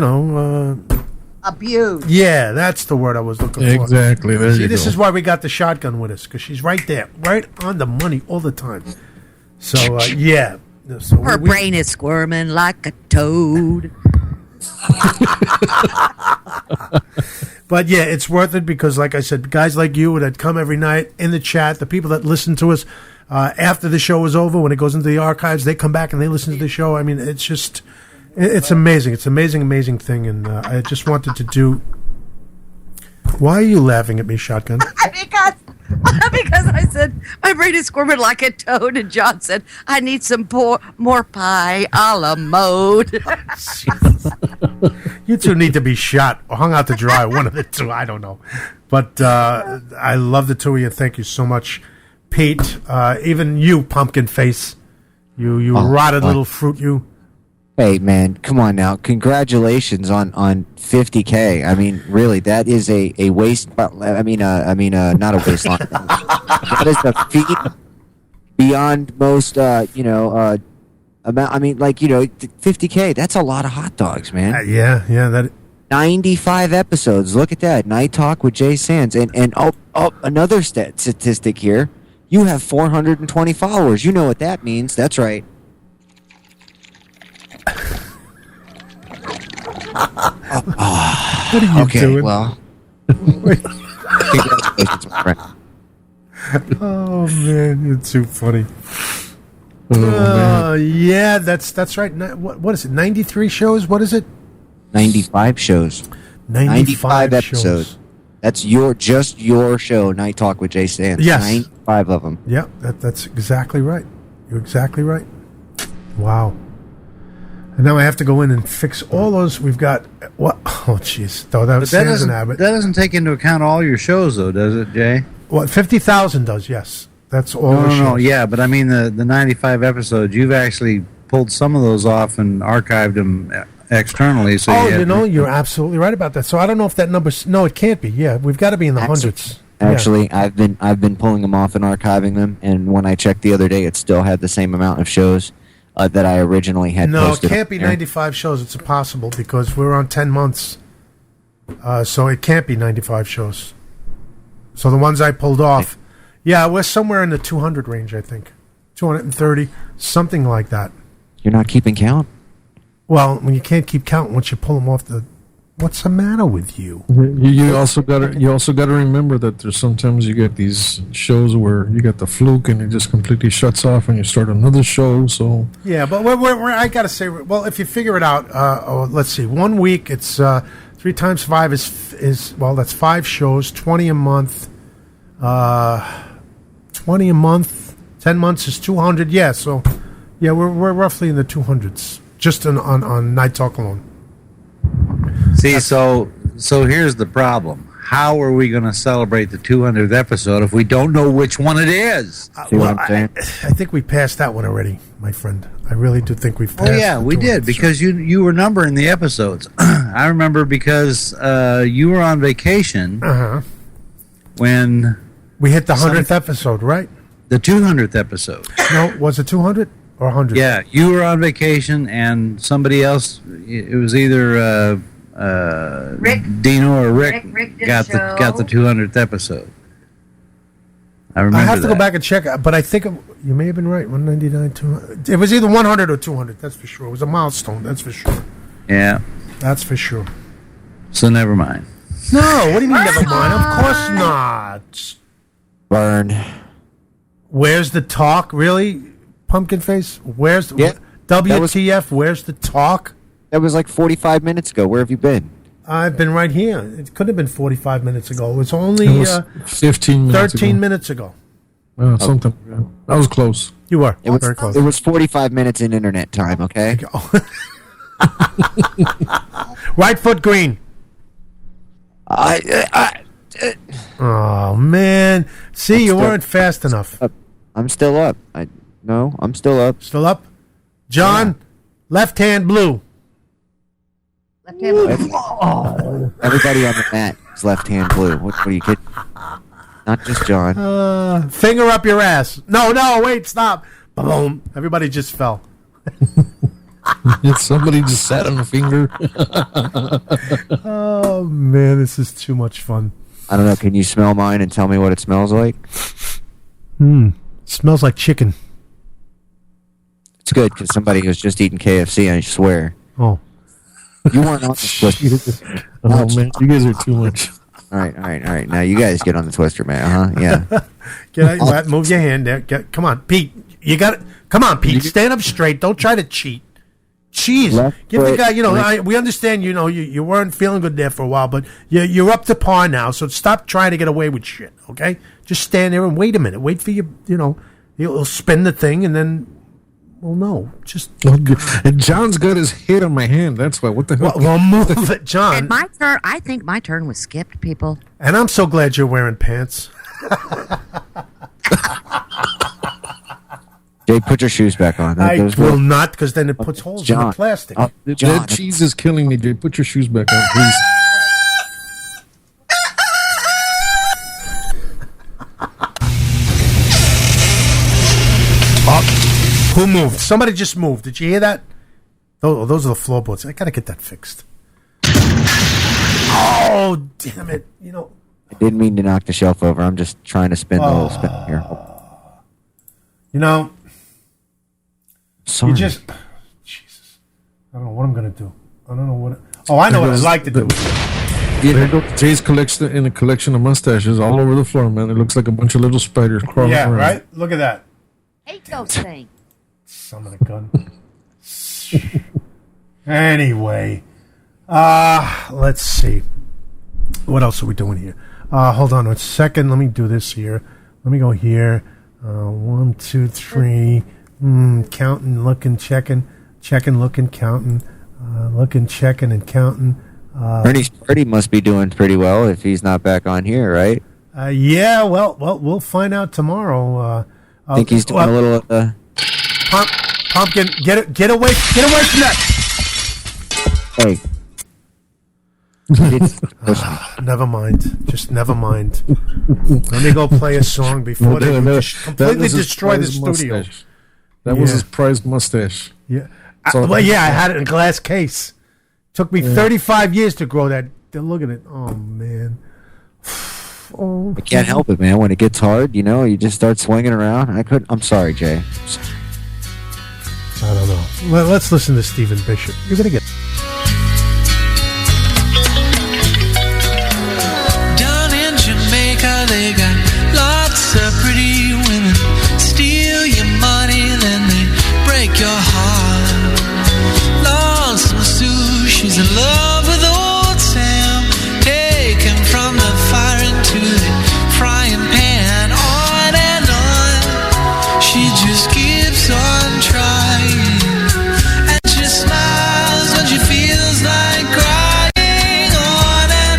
abused. Yeah, that's the word I was looking for. Exactly. See, this is why we got the shotgun with us, because she's right there, right on the money all the time. So, yeah. So Her brain is squirming like a toad. But, yeah, it's worth it because, like I said, guys like you that come every night in the chat, the people that listen to us after the show is over, when it goes into the archives, they come back and they listen to the show. I mean, it's just... It's amazing. It's an amazing thing, and I just wanted to do... Why are you laughing at me, Shotgun? because I said my brain is squirming like a toad, and John said I need some more pie a la mode. You two need to be shot or hung out to dry. One of the two. I don't know. But I love the two of you. Thank you so much, Pete. Even you, Pumpkin Face. You rotted little fruit, you. Hey, man, come on now. Congratulations on 50K. I mean, really, that is a waste. Not a waistline. That is a feat beyond most, amount. I mean, 50K, that's a lot of hot dogs, man. That 95 episodes. Look at that. Night Talk with Jay Sands. And another statistic here. You have 420 followers. You know what that means. That's right. What are you doing? Well. Oh man, you're too funny. Yeah, that's right. What is it? 93 shows? What is it? 95 shows. 95 episodes. Shows. That's just your show, Night Talk with Jay Sands. Yes. 95 of them. Yeah, that's exactly right. You're exactly right. Wow. And now I have to go in and fix all those. We've got what? Oh, jeez. That doesn't take into account all your shows, though, does it, Jay? What 50,000 does? Yes, that's all. No. Yeah, but I mean the 95 episodes. You've actually pulled some of those off and archived them externally. So you're absolutely right about that. So I don't know if that number. No, it can't be. Yeah, we've got to be in the hundreds. Actually, yeah. I've been pulling them off and archiving them, and when I checked the other day, it still had the same amount of shows that I originally had posted. No, it can't be 95 shows. It's impossible because we're on 10 months. So it can't be 95 shows. So the ones I pulled off, we're somewhere in the 200 range, I think. 230, something like that. You're not keeping count? Well, when you can't keep count once you pull them off the... What's the matter with you? You also got to remember that there's sometimes you get these shows where you get the fluke and it just completely shuts off and you start another show. So yeah, but I got to say, well, if you figure it out, let's see, 1 week it's 3 times 5 is that's 5 shows, 20 a month. 20 a month, 10 months is 200. Yeah, so yeah, we're roughly in the 200s just on Night Talk alone. See, so So here's the problem. How are we going to celebrate the 200th episode if we don't know which one it is? See what I'm saying? I think we passed that one already, my friend. I really do think we've passed. Oh yeah, we did, because you were numbering the episodes. I remember because you were on vacation when we hit the 100th episode, right? The 200th episode. No, was it 200 or 100? Yeah, you were on vacation and somebody else. It was either Dino or Rick did got the got the 200th episode. I remember. I have to that. go back and check, but I think you may have been right. 199, 200. It was either 100 or 200. That's for sure. It was a milestone. That's for sure. Yeah, that's for sure. So never mind. No, what do you mean never mind? Of course not. Burn. Where's the talk? Really, Pumpkin Face? Where's WTF? Where's the talk? That was like 45 minutes ago. Where have you been? I've been right here. It could have been 45 minutes ago. It was only It was 15 minutes 13 ago. minutes ago. Something. That was close. You were. It was very close. It was 45 minutes in internet time. Okay. Right foot green. Oh man! See, you weren't fast enough. I'm still up. I'm still up. Still up. John, left hand blue. Left hand blue. Everybody on the mat is left hand blue. What are you kidding? Not just John. Finger up your ass. No, wait, stop. Boom. Everybody just fell. Somebody just sat on a finger. Oh man, this is too much fun. I don't know. Can you smell mine and tell me what it smells like? Smells like chicken. It's good because somebody was just eating KFC. I swear. Oh. You weren't on the Twister. Oh man, you guys are too much. All right. Now you guys get on the Twister, man. Yeah. Get out, move your hand there. Come on, Pete. You got it. Come on, Pete. Stand up straight. Don't try to cheat. Jeez, give the guy. We understand. You weren't feeling good there for a while, but you're up to par now. So stop trying to get away with shit. Okay, just stand there and wait a minute. Wait for you. He'll spin the thing, and then we'll know. Just and John's got his head on my hand. That's why. What the hell? Well, move it, John. And my turn. I think my turn was skipped, people. And I'm so glad you're wearing pants. Jay, put your shoes back on. I will not, because then it puts holes in the plastic. That cheese is killing me, Jay. Put your shoes back on, please. Who moved? Somebody just moved. Did you hear that? Those are the floorboards. I gotta get that fixed. Oh, damn it! I didn't mean to knock the shelf over. I'm just trying to spin the whole spin here. Sorry. Jesus. I don't know what I'm gonna do. I don't know what. I know what I'd like to do. There goes Jay's collection in a collection of mustaches all over the floor, man. It looks like a bunch of little spiders crawling around. Right. Look at that. Hate those things. Son of a gun. Anyway, let's see. What else are we doing here? Hold on a second. Let me do this here. Let me go here. 1, 2, 3. Counting, looking, checking, looking, counting, looking, checking, and counting. Freddie must be doing pretty well if he's not back on here, right? Yeah. Well, we'll find out tomorrow. I think he's doing a little of the pumpkin. Get away from that. Hey. Never mind. Just never mind. Let me go play a song before they completely destroy the studio. Mustache. That was his prized mustache. Yeah. I had it in a glass case. Took me 35 years to grow that. Look at it. Oh, man. I can't help it, man. When it gets hard, you just start swinging around. I'm sorry, Jay. I don't know. Let's listen to Stephen Bishop. You're going to get... Down in Jamaica, they got lots of pretty women. Steal your money, then they break your heart. Lost Sue, she's in love with old Sam. Taken from the fire into the frying pan. On and on, she just keeps on trying. And she smiles when she feels like crying. On and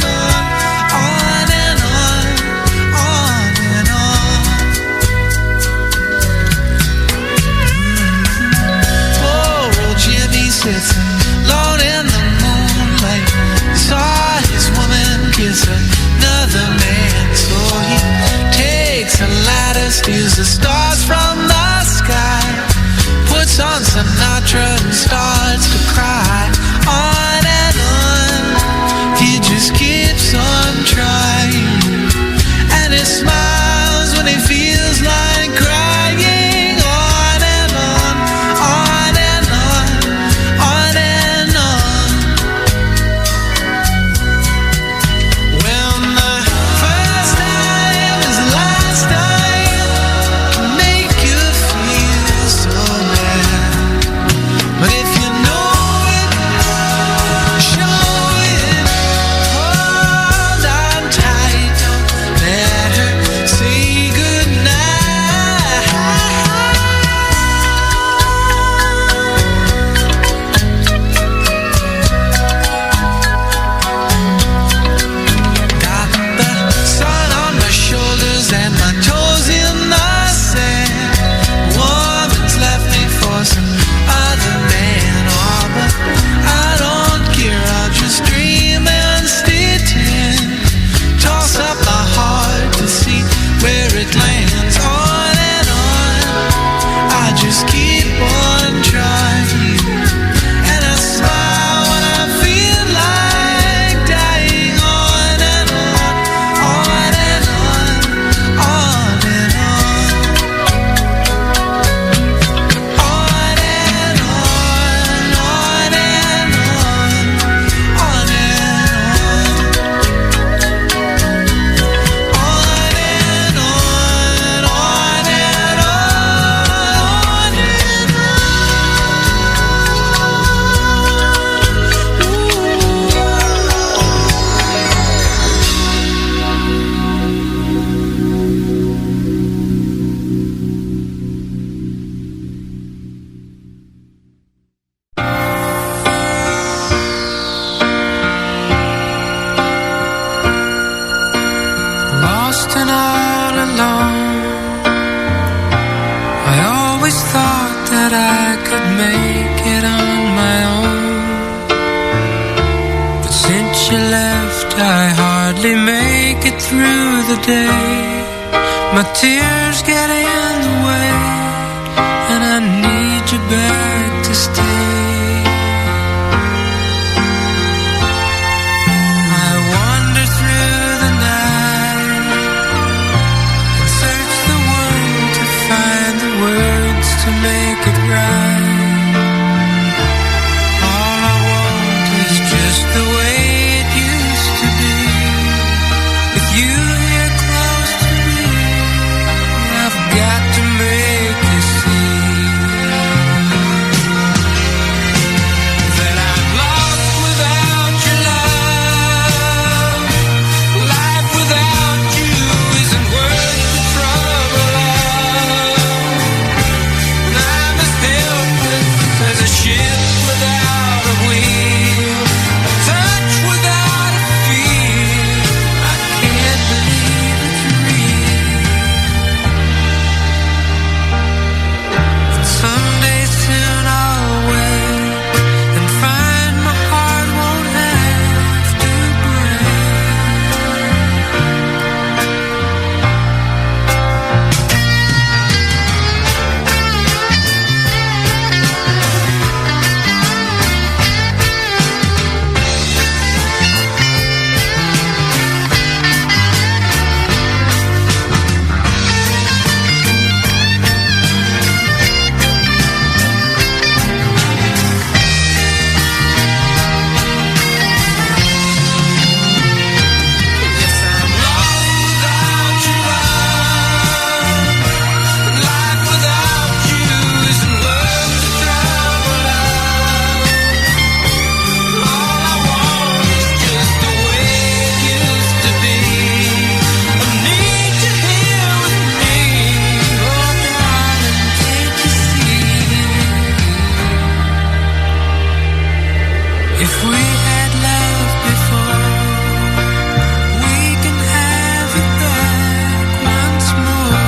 the day. My tears get in the way, and I need you back to stay. I wander through the night and search the world to find the words to make it right. All I want is just the way it used to be, with you here close to me. I've got to make you see that I'm lost without your love. Life without you isn't worth the trouble of. I'm as helpless as a ship without a wheel, a touch without a feel. I can't believe it's real. And someday soon I'll wake and find my heart won't have to break. Yes, I'm lost without your love. Life without you isn't worth the trouble of. All I want is just the way it used to be. I need you here with me. Oh, darling, can't you see? If we had loved before, we can have it back once more.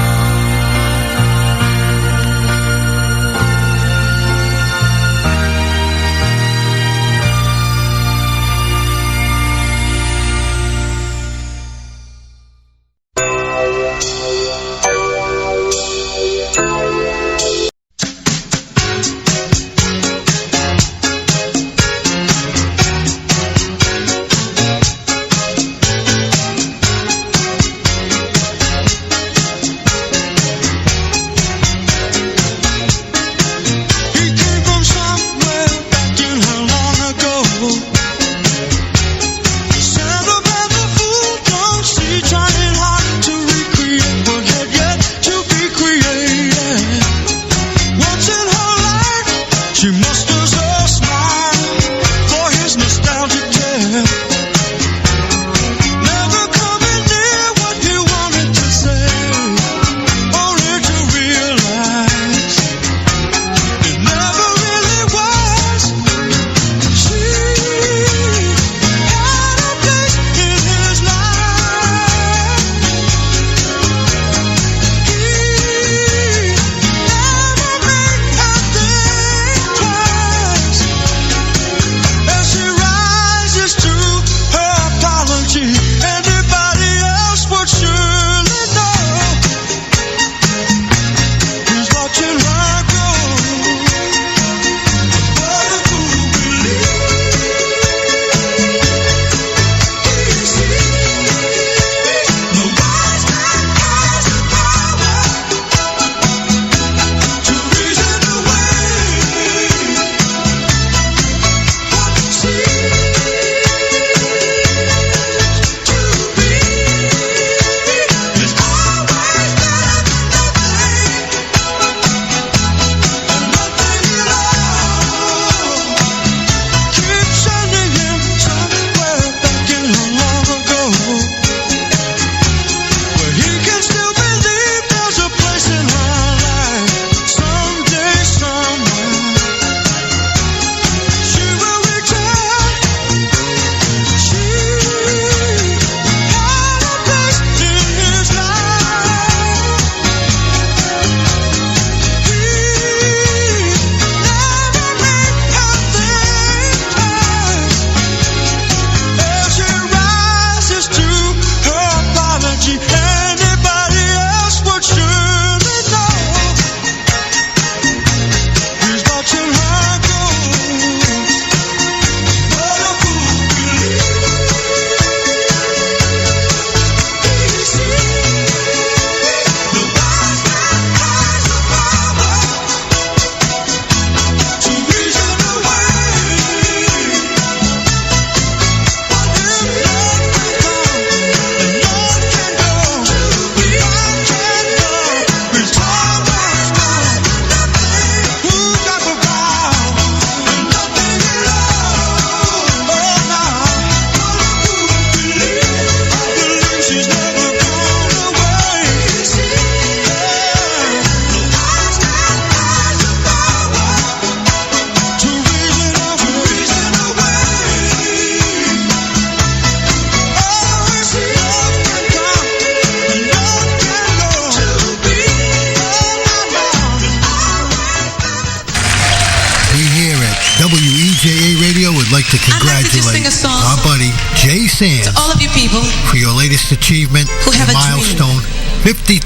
WEJA Radio would like to congratulate sing a song our buddy Jay Sands all of you people for your latest achievement, who have the a milestone, 50,000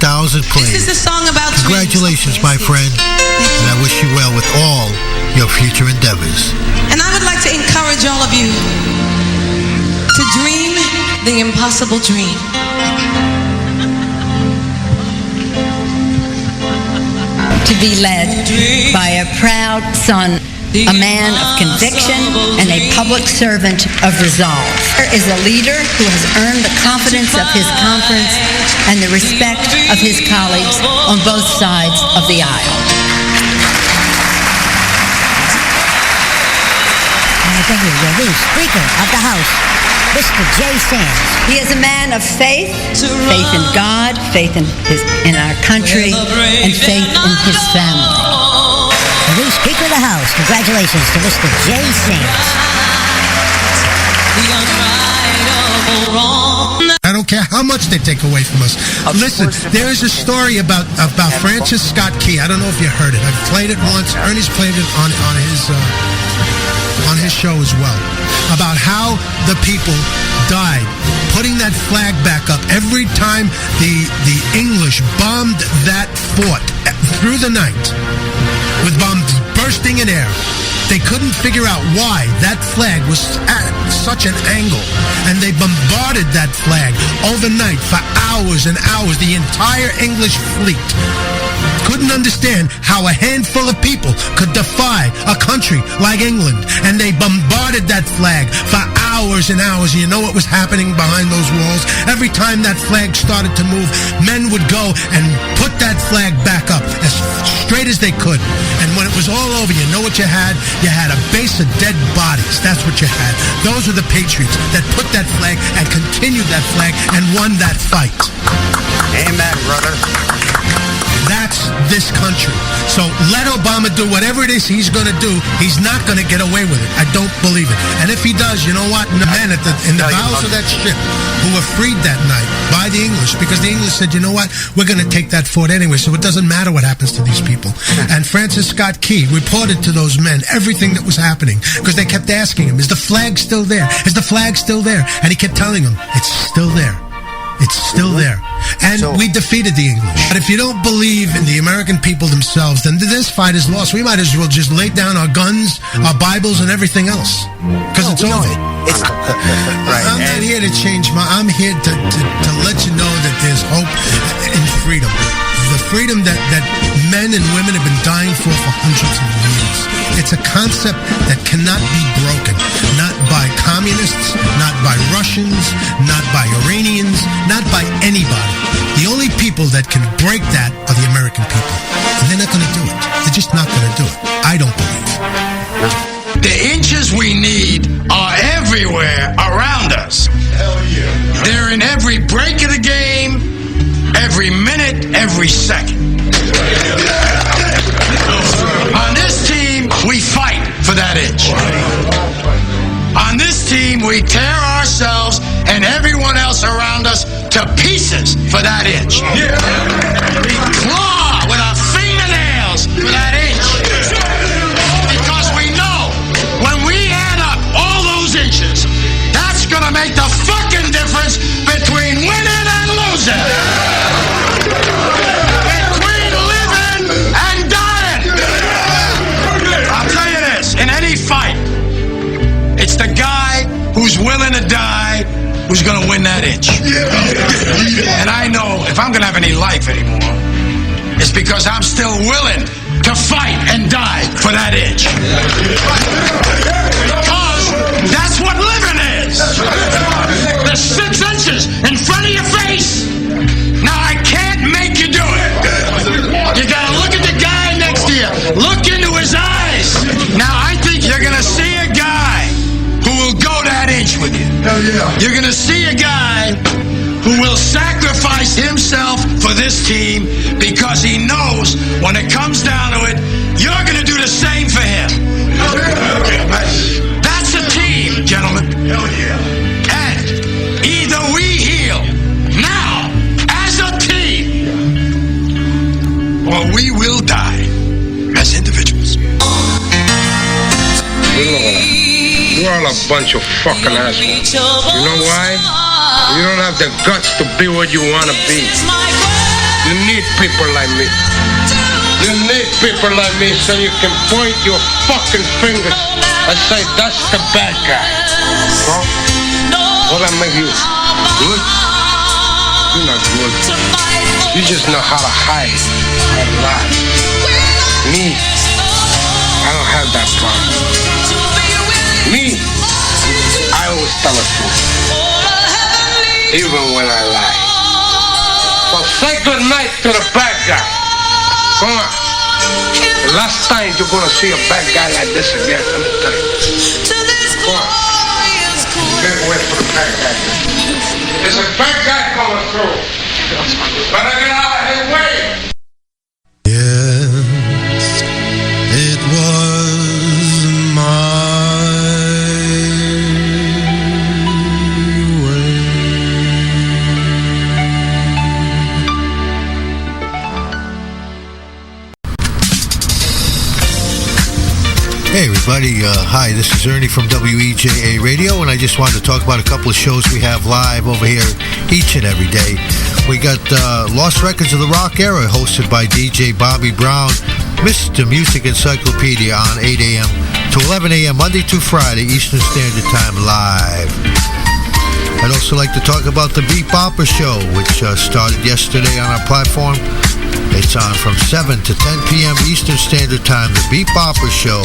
plays. This is a song about Congratulations, my friend, and I wish you well with all your future endeavors. And I would like to encourage all of you to dream the impossible dream. To be led by a proud son, a man of conviction, and a public servant of resolve. There is a leader who has earned the confidence of his conference and the respect of his colleagues on both sides of the aisle. Your new Spreaker of the House, Mr. Jay Sands. He is a man of faith in God, faith in our country, and faith in his family. The new Speaker of the House. Congratulations to Mr. Jay Sands. I don't care how much they take away from us. Listen, there is a story about Francis Scott Key. I don't know if you heard it. I've played it once. Ernie's played it on his show as well, about how the people died putting that flag back up every time the English bombed that fort through the night with bombs bursting in air. They couldn't figure out why that flag was at such an angle, and they bombarded that flag overnight for hours and hours. The entire English fleet couldn't understand how a handful of people could defy a country like England, and they bombarded that flag for hours and hours. You know what was happening behind those walls? Every time that flag started to move, men would go and put that flag back up as straight as they could. And when it was all over, you know what you had? You had a base of dead bodies. That's what you had. Those were the patriots that put that flag and continued that flag and won that fight. Amen, brother. That's this country. So let Obama do whatever it is he's going to do. He's not going to get away with it. I don't believe it. And if he does, you know what? The men in the bows of that ship who were freed that night by the English, because the English said, you know what? We're going to take that fort anyway, so it doesn't matter what happens to these people. And Francis Scott Key reported to those men everything that was happening, because they kept asking him, is the flag still there? Is the flag still there? And he kept telling them, it's still there. It's still there. And we defeated the English. But if you don't believe in the American people themselves, then this fight is lost. We might as well just lay down our guns, our Bibles, and everything else. Because it's over. Right. I'm not here to change I'm here to let you know that there's hope in freedom. The freedom that men and women have been dying for hundreds of years. It's a concept that cannot be broken. Not by communists, not by Russians, not by Iranians, not by anybody. The only people that can break that are the American people. And they're not going to do it. They're just not going to do it. I don't believe. The inches we need are everywhere around us. Hell yeah. They're in every break of the game, every minute, every second. On this team, we fight for that inch. On this team, we tear ourselves and everyone else around us to pieces for that inch. We claw with our fingernails for that inch. Because we know when we add up all those inches, that's going to make the fucking difference between winning and losing. Between living and dying. I'll tell you this, in any fight, it's the guy who's willing to die who's going to win that inch. And I know if I'm going to have any life anymore, it's because I'm still willing to fight and die for that inch. Because that's what living is. The 6 inches in front of your face. Now, I can't make you do it. You got to look at the guy next to you. Look into his eyes. Now, I think you're going to see a guy who will go that inch with you. You're going to see a guy who will sacrifice himself for this team because he knows when it comes down to it, you're going to do the same for him. That's a team, gentlemen. And either we heal now as a team or we will die as individuals. You're all a bunch of fucking assholes. You know why? You don't have the guts to be what you want to be. You need people like me. You need people like me so you can point your fucking fingers and say, that's the bad guy. Huh? Will that make you good? You're not good. You just know how to hide and lie. Me, I don't have that problem. Me, I always tell the truth. Even when I lie. So say good night to the bad guy. Come on. The last time you're gonna see a bad guy like this again, let me tell you. Come on. Get away from the bad guy. There's a bad guy coming through. Better get out of his way. Yes, it was my Hey everybody, hi, this is Ernie from WEJA Radio, and I just wanted to talk about a couple of shows we have live over here each and every day. We got Lost Records of the Rock Era, hosted by DJ Bobby Brown, Mr. Music Encyclopedia on 8 a.m. to 11 a.m. Monday to Friday, Eastern Standard Time, live. I'd also like to talk about the Beat Bopper Show, which started yesterday on our platform. It's on from 7 to 10 p.m. Eastern Standard Time, the Beat Bopper Show.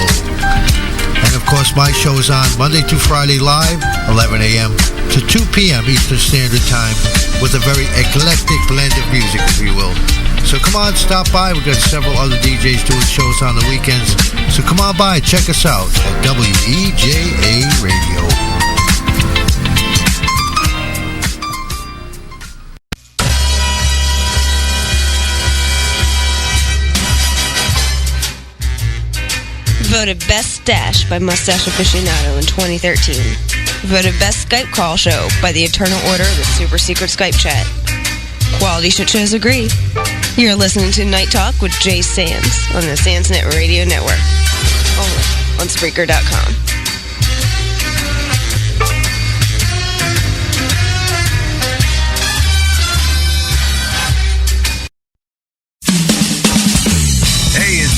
And of course, my show is on Monday to Friday live, 11 a.m. to 2 p.m. Eastern Standard Time, with a very eclectic blend of music, if you will. So come on, stop by. We've got several other DJs doing shows on the weekends. So come on by, check us out at WEJA Radio. Voted Best Stash by Mustache Aficionado in 2013. Voted Best Skype Call Show by the Eternal Order of the Super Secret Skype Chat. Quality shit shows agree. You're listening to Night Talk with Jay Sands on the Sandsnet Radio Network. Only on Spreaker.com.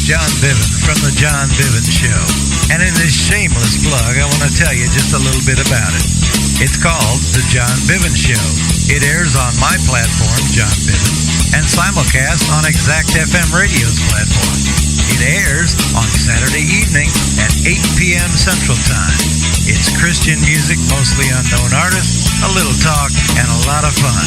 John Bivens from The John Bivens Show. And in this shameless plug, I want to tell you just a little bit about it. It's called The John Bivens Show. It airs on my platform, John Bivens, and simulcast on Exact FM Radio's platform. It airs on Saturday evening at 8 p.m. Central Time. It's Christian music, mostly unknown artists, a little talk, and a lot of fun.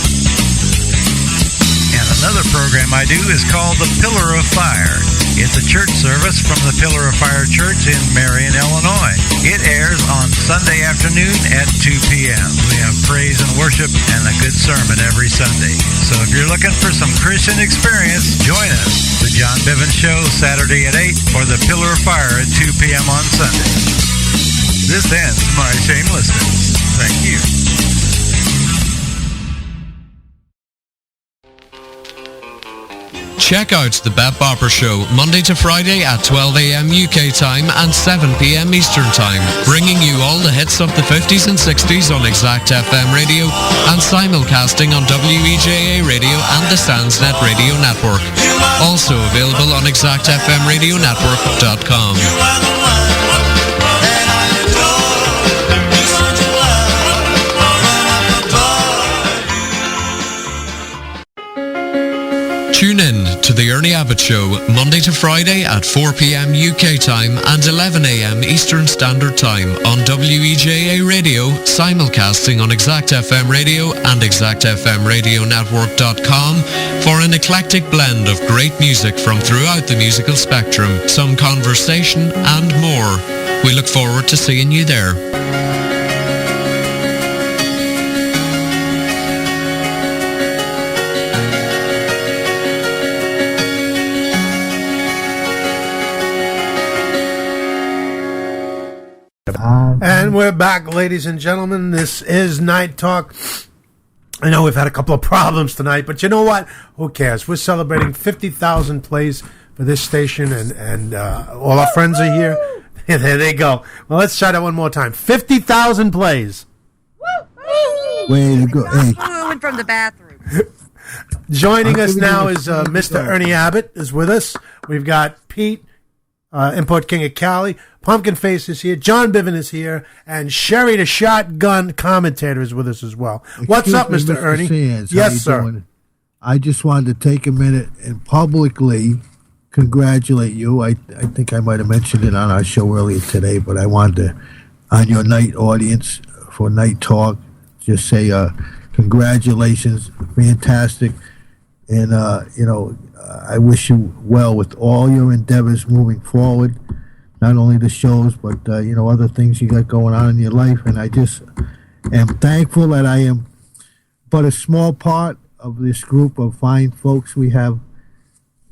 And another program I do is called The Pillar of Fire. It's a church service from the Pillar of Fire Church in Marion, Illinois. It airs on Sunday afternoon at 2 p.m. We have praise and worship and a good sermon every Sunday. So if you're looking for some Christian experience, join us. The John Bivens Show, Saturday at 8, or The Pillar of Fire at 2 p.m. on Sunday. This ends my shamelessness. Thank you. Check out The Bep Bopper Show Monday to Friday at 12 a.m. UK time and 7 p.m. Eastern time, bringing you all the hits of the 50s and 60s on Exact FM Radio and simulcasting on WEJA Radio and the Sandsnet Radio Network. Also available on ExactFMRadioNetwork.com. Tune in to The Ernie Abbott Show Monday to Friday at 4 p.m. UK time and 11 a.m. Eastern Standard Time on WEJA Radio, simulcasting on Exact FM Radio and ExactFMRadioNetwork.com for an eclectic blend of great music from throughout the musical spectrum, some conversation and more. We look forward to seeing you there. And we're back, ladies and gentlemen. This is Night Talk. I know we've had a couple of problems tonight, but you know what? Who cares? We're celebrating 50,000 plays for this station, and all our friends are here. There they go. Well, let's try that one more time. 50,000 plays. Way to go. Hey, Booing from the bathroom. Joining I'm us giving now you a is stand Mr. up. Ernie Abbott is with us. We've got Pete, Import King of Cali. Pumpkin Face is here. John Biven is here. And Sherry the Shotgun Commentator is with us as well. What's excuse up, me, Mr. Ernie? Sands, how Yes, you sir. doing? I just wanted to take a minute and publicly congratulate you. I think I might have mentioned it on our show earlier today, but I wanted to, on your night audience for Night Talk, just say congratulations, fantastic, and I wish you well with all your endeavors moving forward. Not only the shows, but other things you got going on in your life, and I just am thankful that I am but a small part of this group of fine folks we have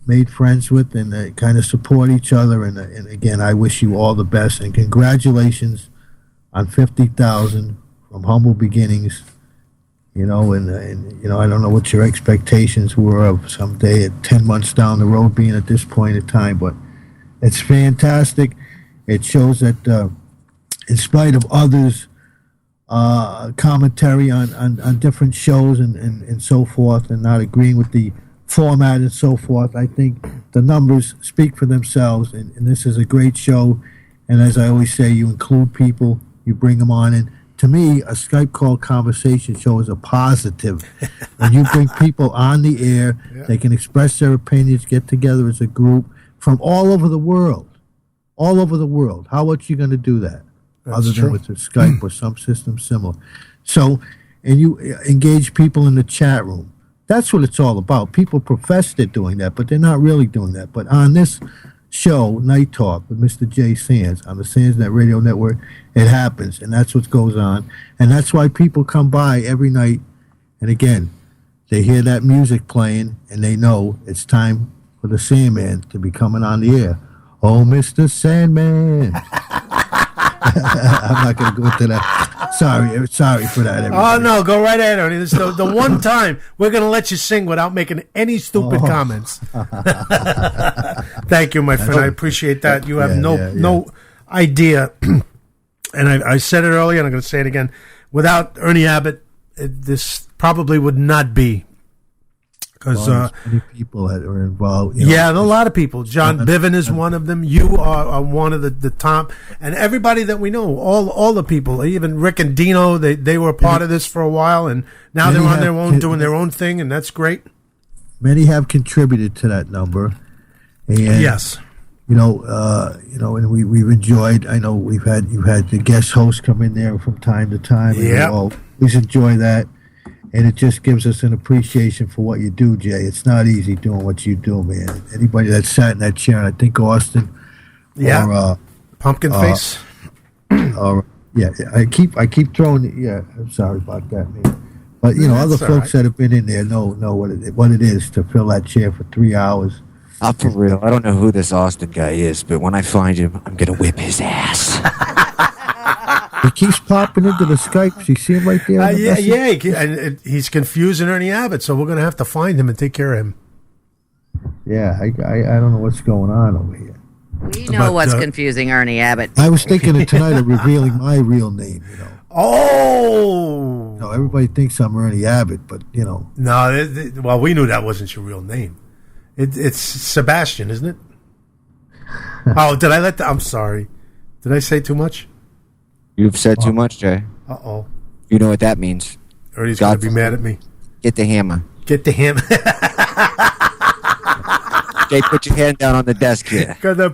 made friends with, and kind of support each other. And again, I wish you all the best and congratulations on 50,000 from humble beginnings. And I don't know what your expectations were of someday at 10 months down the road being at this point in time, but it's fantastic. It shows that in spite of others' commentary on different shows and so forth, and not agreeing with the format and so forth, I think the numbers speak for themselves, and this is a great show. And as I always say, you include people, you bring them on, and to me, a Skype call conversation show is a positive. When you bring people on the air, they can express their opinions, get together as a group from all over the world. All over the world. How else are you going to do that? Other than with the Skype or some system similar. So, and you engage people in the chat room. That's what it's all about. People profess they're doing that, but they're not really doing that. But on this show, Night Talk with Mr. Jay Sands on the Sandsnet Radio Network, it happens, and that's what goes on. And that's why people come by every night, and again, they hear that music playing, and they know it's time for the Sandman to be coming on the air. Oh, Mr. Sandman. I'm not going to go into that. Sorry for that, everybody. Oh, no, go right ahead, Ernie. This is the one time we're going to let you sing without making any stupid comments. Thank you, my friend. I appreciate that. You have no idea. And I said it earlier, and I'm going to say it again. Without Ernie Abbott, this probably would not be. Because many people that are involved. Yeah, and a lot of people. John Biven is one of them. You are one of the top, and everybody that we know, all the people, even Rick and Dino, they were part of this for a while, and now they're on their own, doing their own thing, and that's great. Many have contributed to that number, and yes, and we've enjoyed. I know you've had the guest hosts come in there from time to time. Yeah, always enjoy that. And it just gives us an appreciation for what you do, Jay. It's not easy doing what you do, man. Anybody that sat in that chair, and I think Austin, or Pumpkin Face, I keep throwing. Yeah, I'm sorry about that, man. But other folks that have been in there know what it is to fill that chair for 3 hours. For real, I don't know who this Austin guy is, but when I find him, I'm gonna whip his ass. He keeps popping into the Skypes. You see him right there? And he's confusing Ernie Abbott, so we're going to have to find him and take care of him. Yeah, I don't know what's going on over here. We know what's confusing Ernie Abbott. I was thinking of tonight of revealing my real name, Oh! No, everybody thinks I'm Ernie Abbott, but, No, well, we knew that wasn't your real name. It's Sebastian, isn't it? Oh, did I I'm sorry. Did I say too much? You've said too much, Jay. Uh-oh. You know what that means. Ernie's going to be mad at me. Get the hammer. Get the hammer. Jay, put your hand down on the desk here. Get the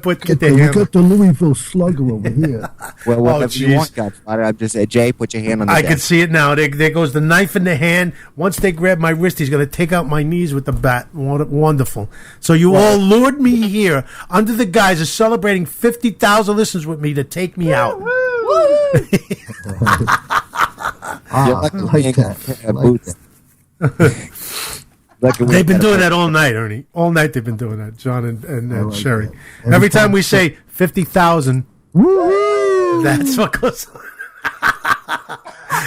We hammer. got the Louisville Slugger over here. Well, whatever you want, Godfather. I'm just saying, Jay, put your hand on the desk. I can see it now. There goes the knife in the hand. Once they grab my wrist, he's going to take out my knees with the bat. Wonderful. So you all lured me here under the guise of celebrating 50,000 listeners with me to take me out. They've been doing that all night, Ernie. All night they've been doing that, John and Sherry. Every time we say 50,000, that's what goes on.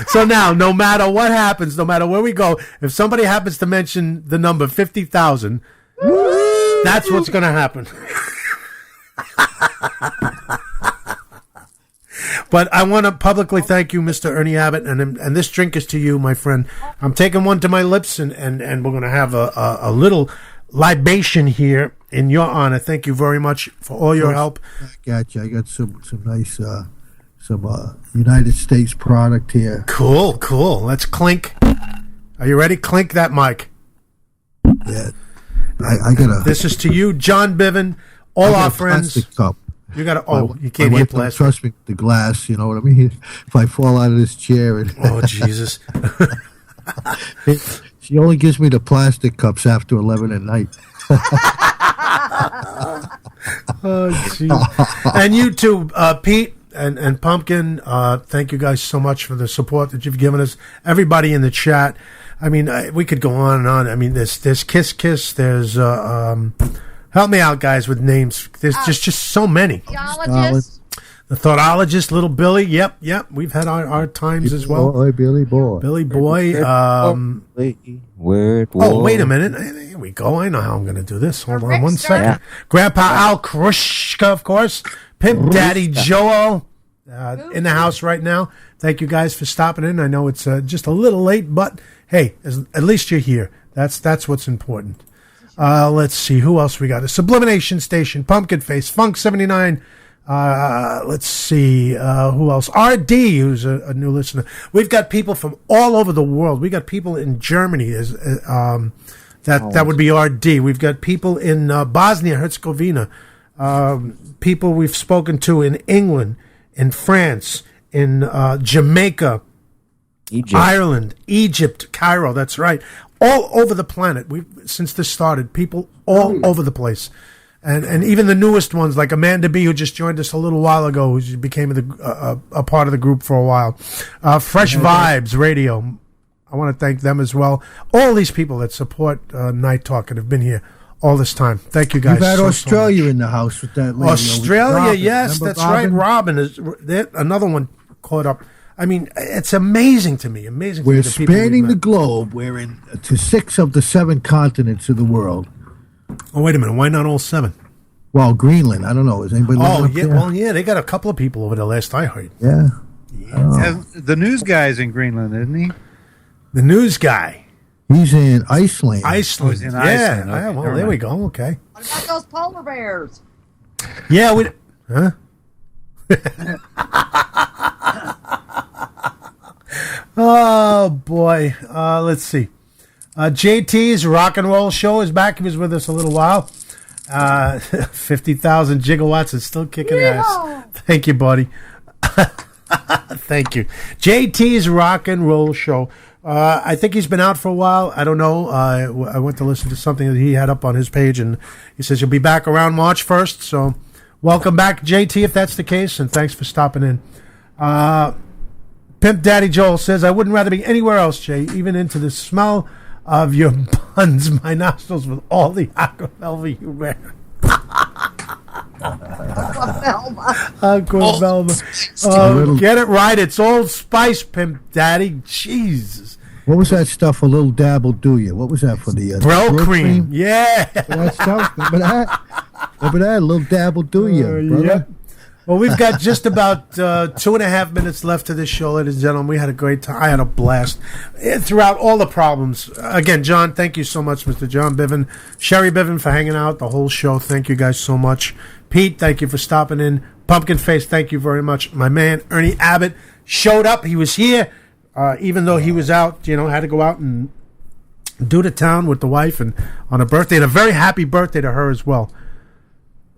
So now, no matter what happens, no matter where we go, if somebody happens to mention the number 50,000, that's what's going to happen. But I want to publicly thank you, Mr. Ernie Abbott, and this drink is to you, my friend. I'm taking one to my lips, and we're going to have a little libation here in your honor. Thank you very much for all your help. I got you. I got some nice United States product here. Cool. Let's clink. Are you ready? Clink that mic. Yeah. I got a. This is to you, John Biven, all our friends. Plastic cup. You got to. You can't eat plastic. Trust me, the glass. You know what I mean. If I fall out of this chair, oh Jesus! She only gives me the plastic cups after 11 at night. Oh, jeez. And you too, Pete and Pumpkin. Thank you guys so much for the support that you've given us. Everybody in the chat. I mean, we could go on and on. I mean, there's Kiss Kiss. There's help me out, guys, with names. There's just so many. The Thoughtologist, Little Billy. Yep. We've had our times as well. Billy Boy. Word boy. Oh, wait a minute. Here we go. I know how I'm going to do this. Hold on one second. Yeah. Grandpa Al Krushka, of course. Pimp Daddy Joel in the house right now. Thank you guys for stopping in. I know it's just a little late, but hey, at least you're here. That's what's important. Let's see. Who else we got? A Sublimination Station, Pumpkin Face, Funk 79. Let's see. Who else? RD, who's a new listener. We've got people from all over the world. We got people in Germany. That would be RD. We've got people in Bosnia Herzegovina. People we've spoken to in England, in France, in Jamaica, Egypt. Ireland, Egypt, Cairo. That's right. All over the planet. Since this started, people all over the place. And even the newest ones, like Amanda B., who just joined us a little while ago, who became a part of the group for a while. Fresh Vibes Radio. I want to thank them as well. All these people that support Night Talk and have been here all this time. Thank you guys. You've had Australia in the house with that lady. Australia, Robin. yes, Remember that's right. Robin is another one caught up. I mean, it's amazing to me. Amazing. We're to me, the spanning the globe. We're in to 6 of the 7 continents of the world. Oh, wait a minute. Why not all 7? Well, Greenland. I don't know. Is anybody? Yeah. They got a couple of people over there. Last I heard. Yeah. The news guy's in Greenland, isn't he? The news guy. He's in Iceland. Iceland. He's in Iceland. Okay, Well, there we go. Okay. What about those polar bears? Yeah. Huh? Oh boy. Let's see. JT's rock and roll show is back. He was with us a little while. 50,000 gigawatts is still kicking ass. Thank you, buddy. Thank you. JT's rock and roll show. I think he's been out for a while. I don't know. I went to listen to something that he had up on his page, and he says he'll be back around March 1st. So welcome back, JT, if that's the case, and thanks for stopping in. Pimp Daddy Joel says, I wouldn't rather be anywhere else, Jay, even into the smell of your buns, my nostrils, with all the aqua velva you wear. Aqua velva. Oh, get it right. It's Old Spice, Pimp Daddy. Jesus. What was that stuff? A little dab will do you. What was that for the Bro cream? Yeah. That stuff. Remember that? Remember that? A little dab will do you, brother. Yep. Well, we've got just about 2.5 minutes left to this show, ladies and gentlemen. We had a great time. I had a blast throughout all the problems. Again, John, thank you so much, Mr. John Biven. Sherry Biven for hanging out the whole show. Thank you guys so much. Pete, thank you for stopping in. Pumpkin Face, thank you very much. My man, Ernie Abbott, showed up. He was here, even though he was out, had to go out and do the town with the wife and on a birthday. And a very happy birthday to her as well.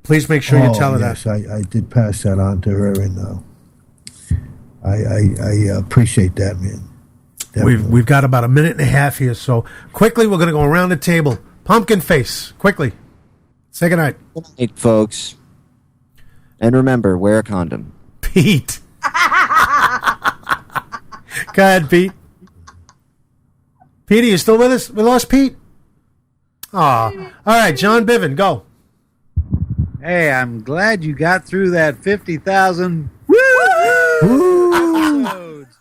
Please make sure you tell her that. I did pass that on to her, and I appreciate that, man. We've got about 1.5 minutes here, so quickly we're going to go around the table. Pumpkin Face, quickly. Say goodnight. Good night, folks. And remember, wear a condom. Pete. Go ahead, Pete. Pete, are you still with us? We lost Pete? Aw. All right, John Biven, go. Hey, I'm glad you got through that 50,000 episodes.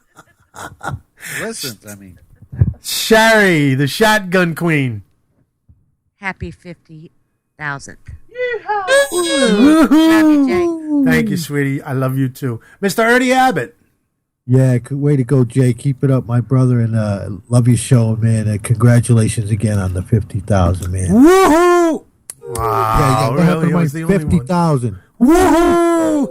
Listens, I mean. Sherry, the shotgun queen. Happy 50,000th. Woohoo! Thank you, sweetie. I love you too. Mr. Ernie Abbott. Yeah, way to go, Jay. Keep it up, my brother, and love your show, man. And congratulations again on the 50,000, man. Woohoo! Wow, Yeah, really? It was the only one. 50,000. Woohoo!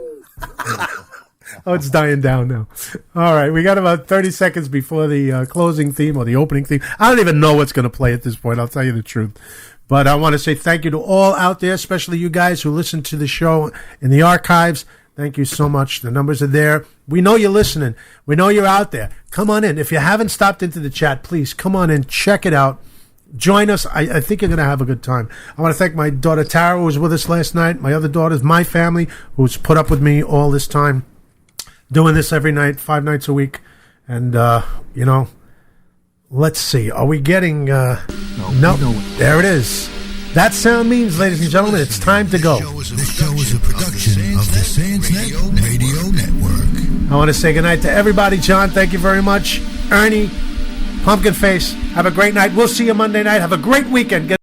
Oh, it's dying down now. All right, we got about 30 seconds before the closing theme or the opening theme. I don't even know what's going to play at this point. I'll tell you the truth. But I want to say thank you to all out there, especially you guys who listen to the show in the archives. Thank you so much. The numbers are there. We know you're listening. We know you're out there. Come on in. If you haven't stopped into the chat, please come on in. Check it out. Join us. I think you're going to have a good time. I want to thank my daughter Tara, who was with us last night. My other daughters, my family, who's put up with me all this time. Doing this every night, 5 nights a week. And, let's see. Are we getting... No. There it is. That sound means, ladies and gentlemen, it's time to go. This show is a production of the Sandsnet Radio Network. I want to say goodnight to everybody. John, thank you very much. Ernie, Pumpkin Face, have a great night. We'll see you Monday night. Have a great weekend. Good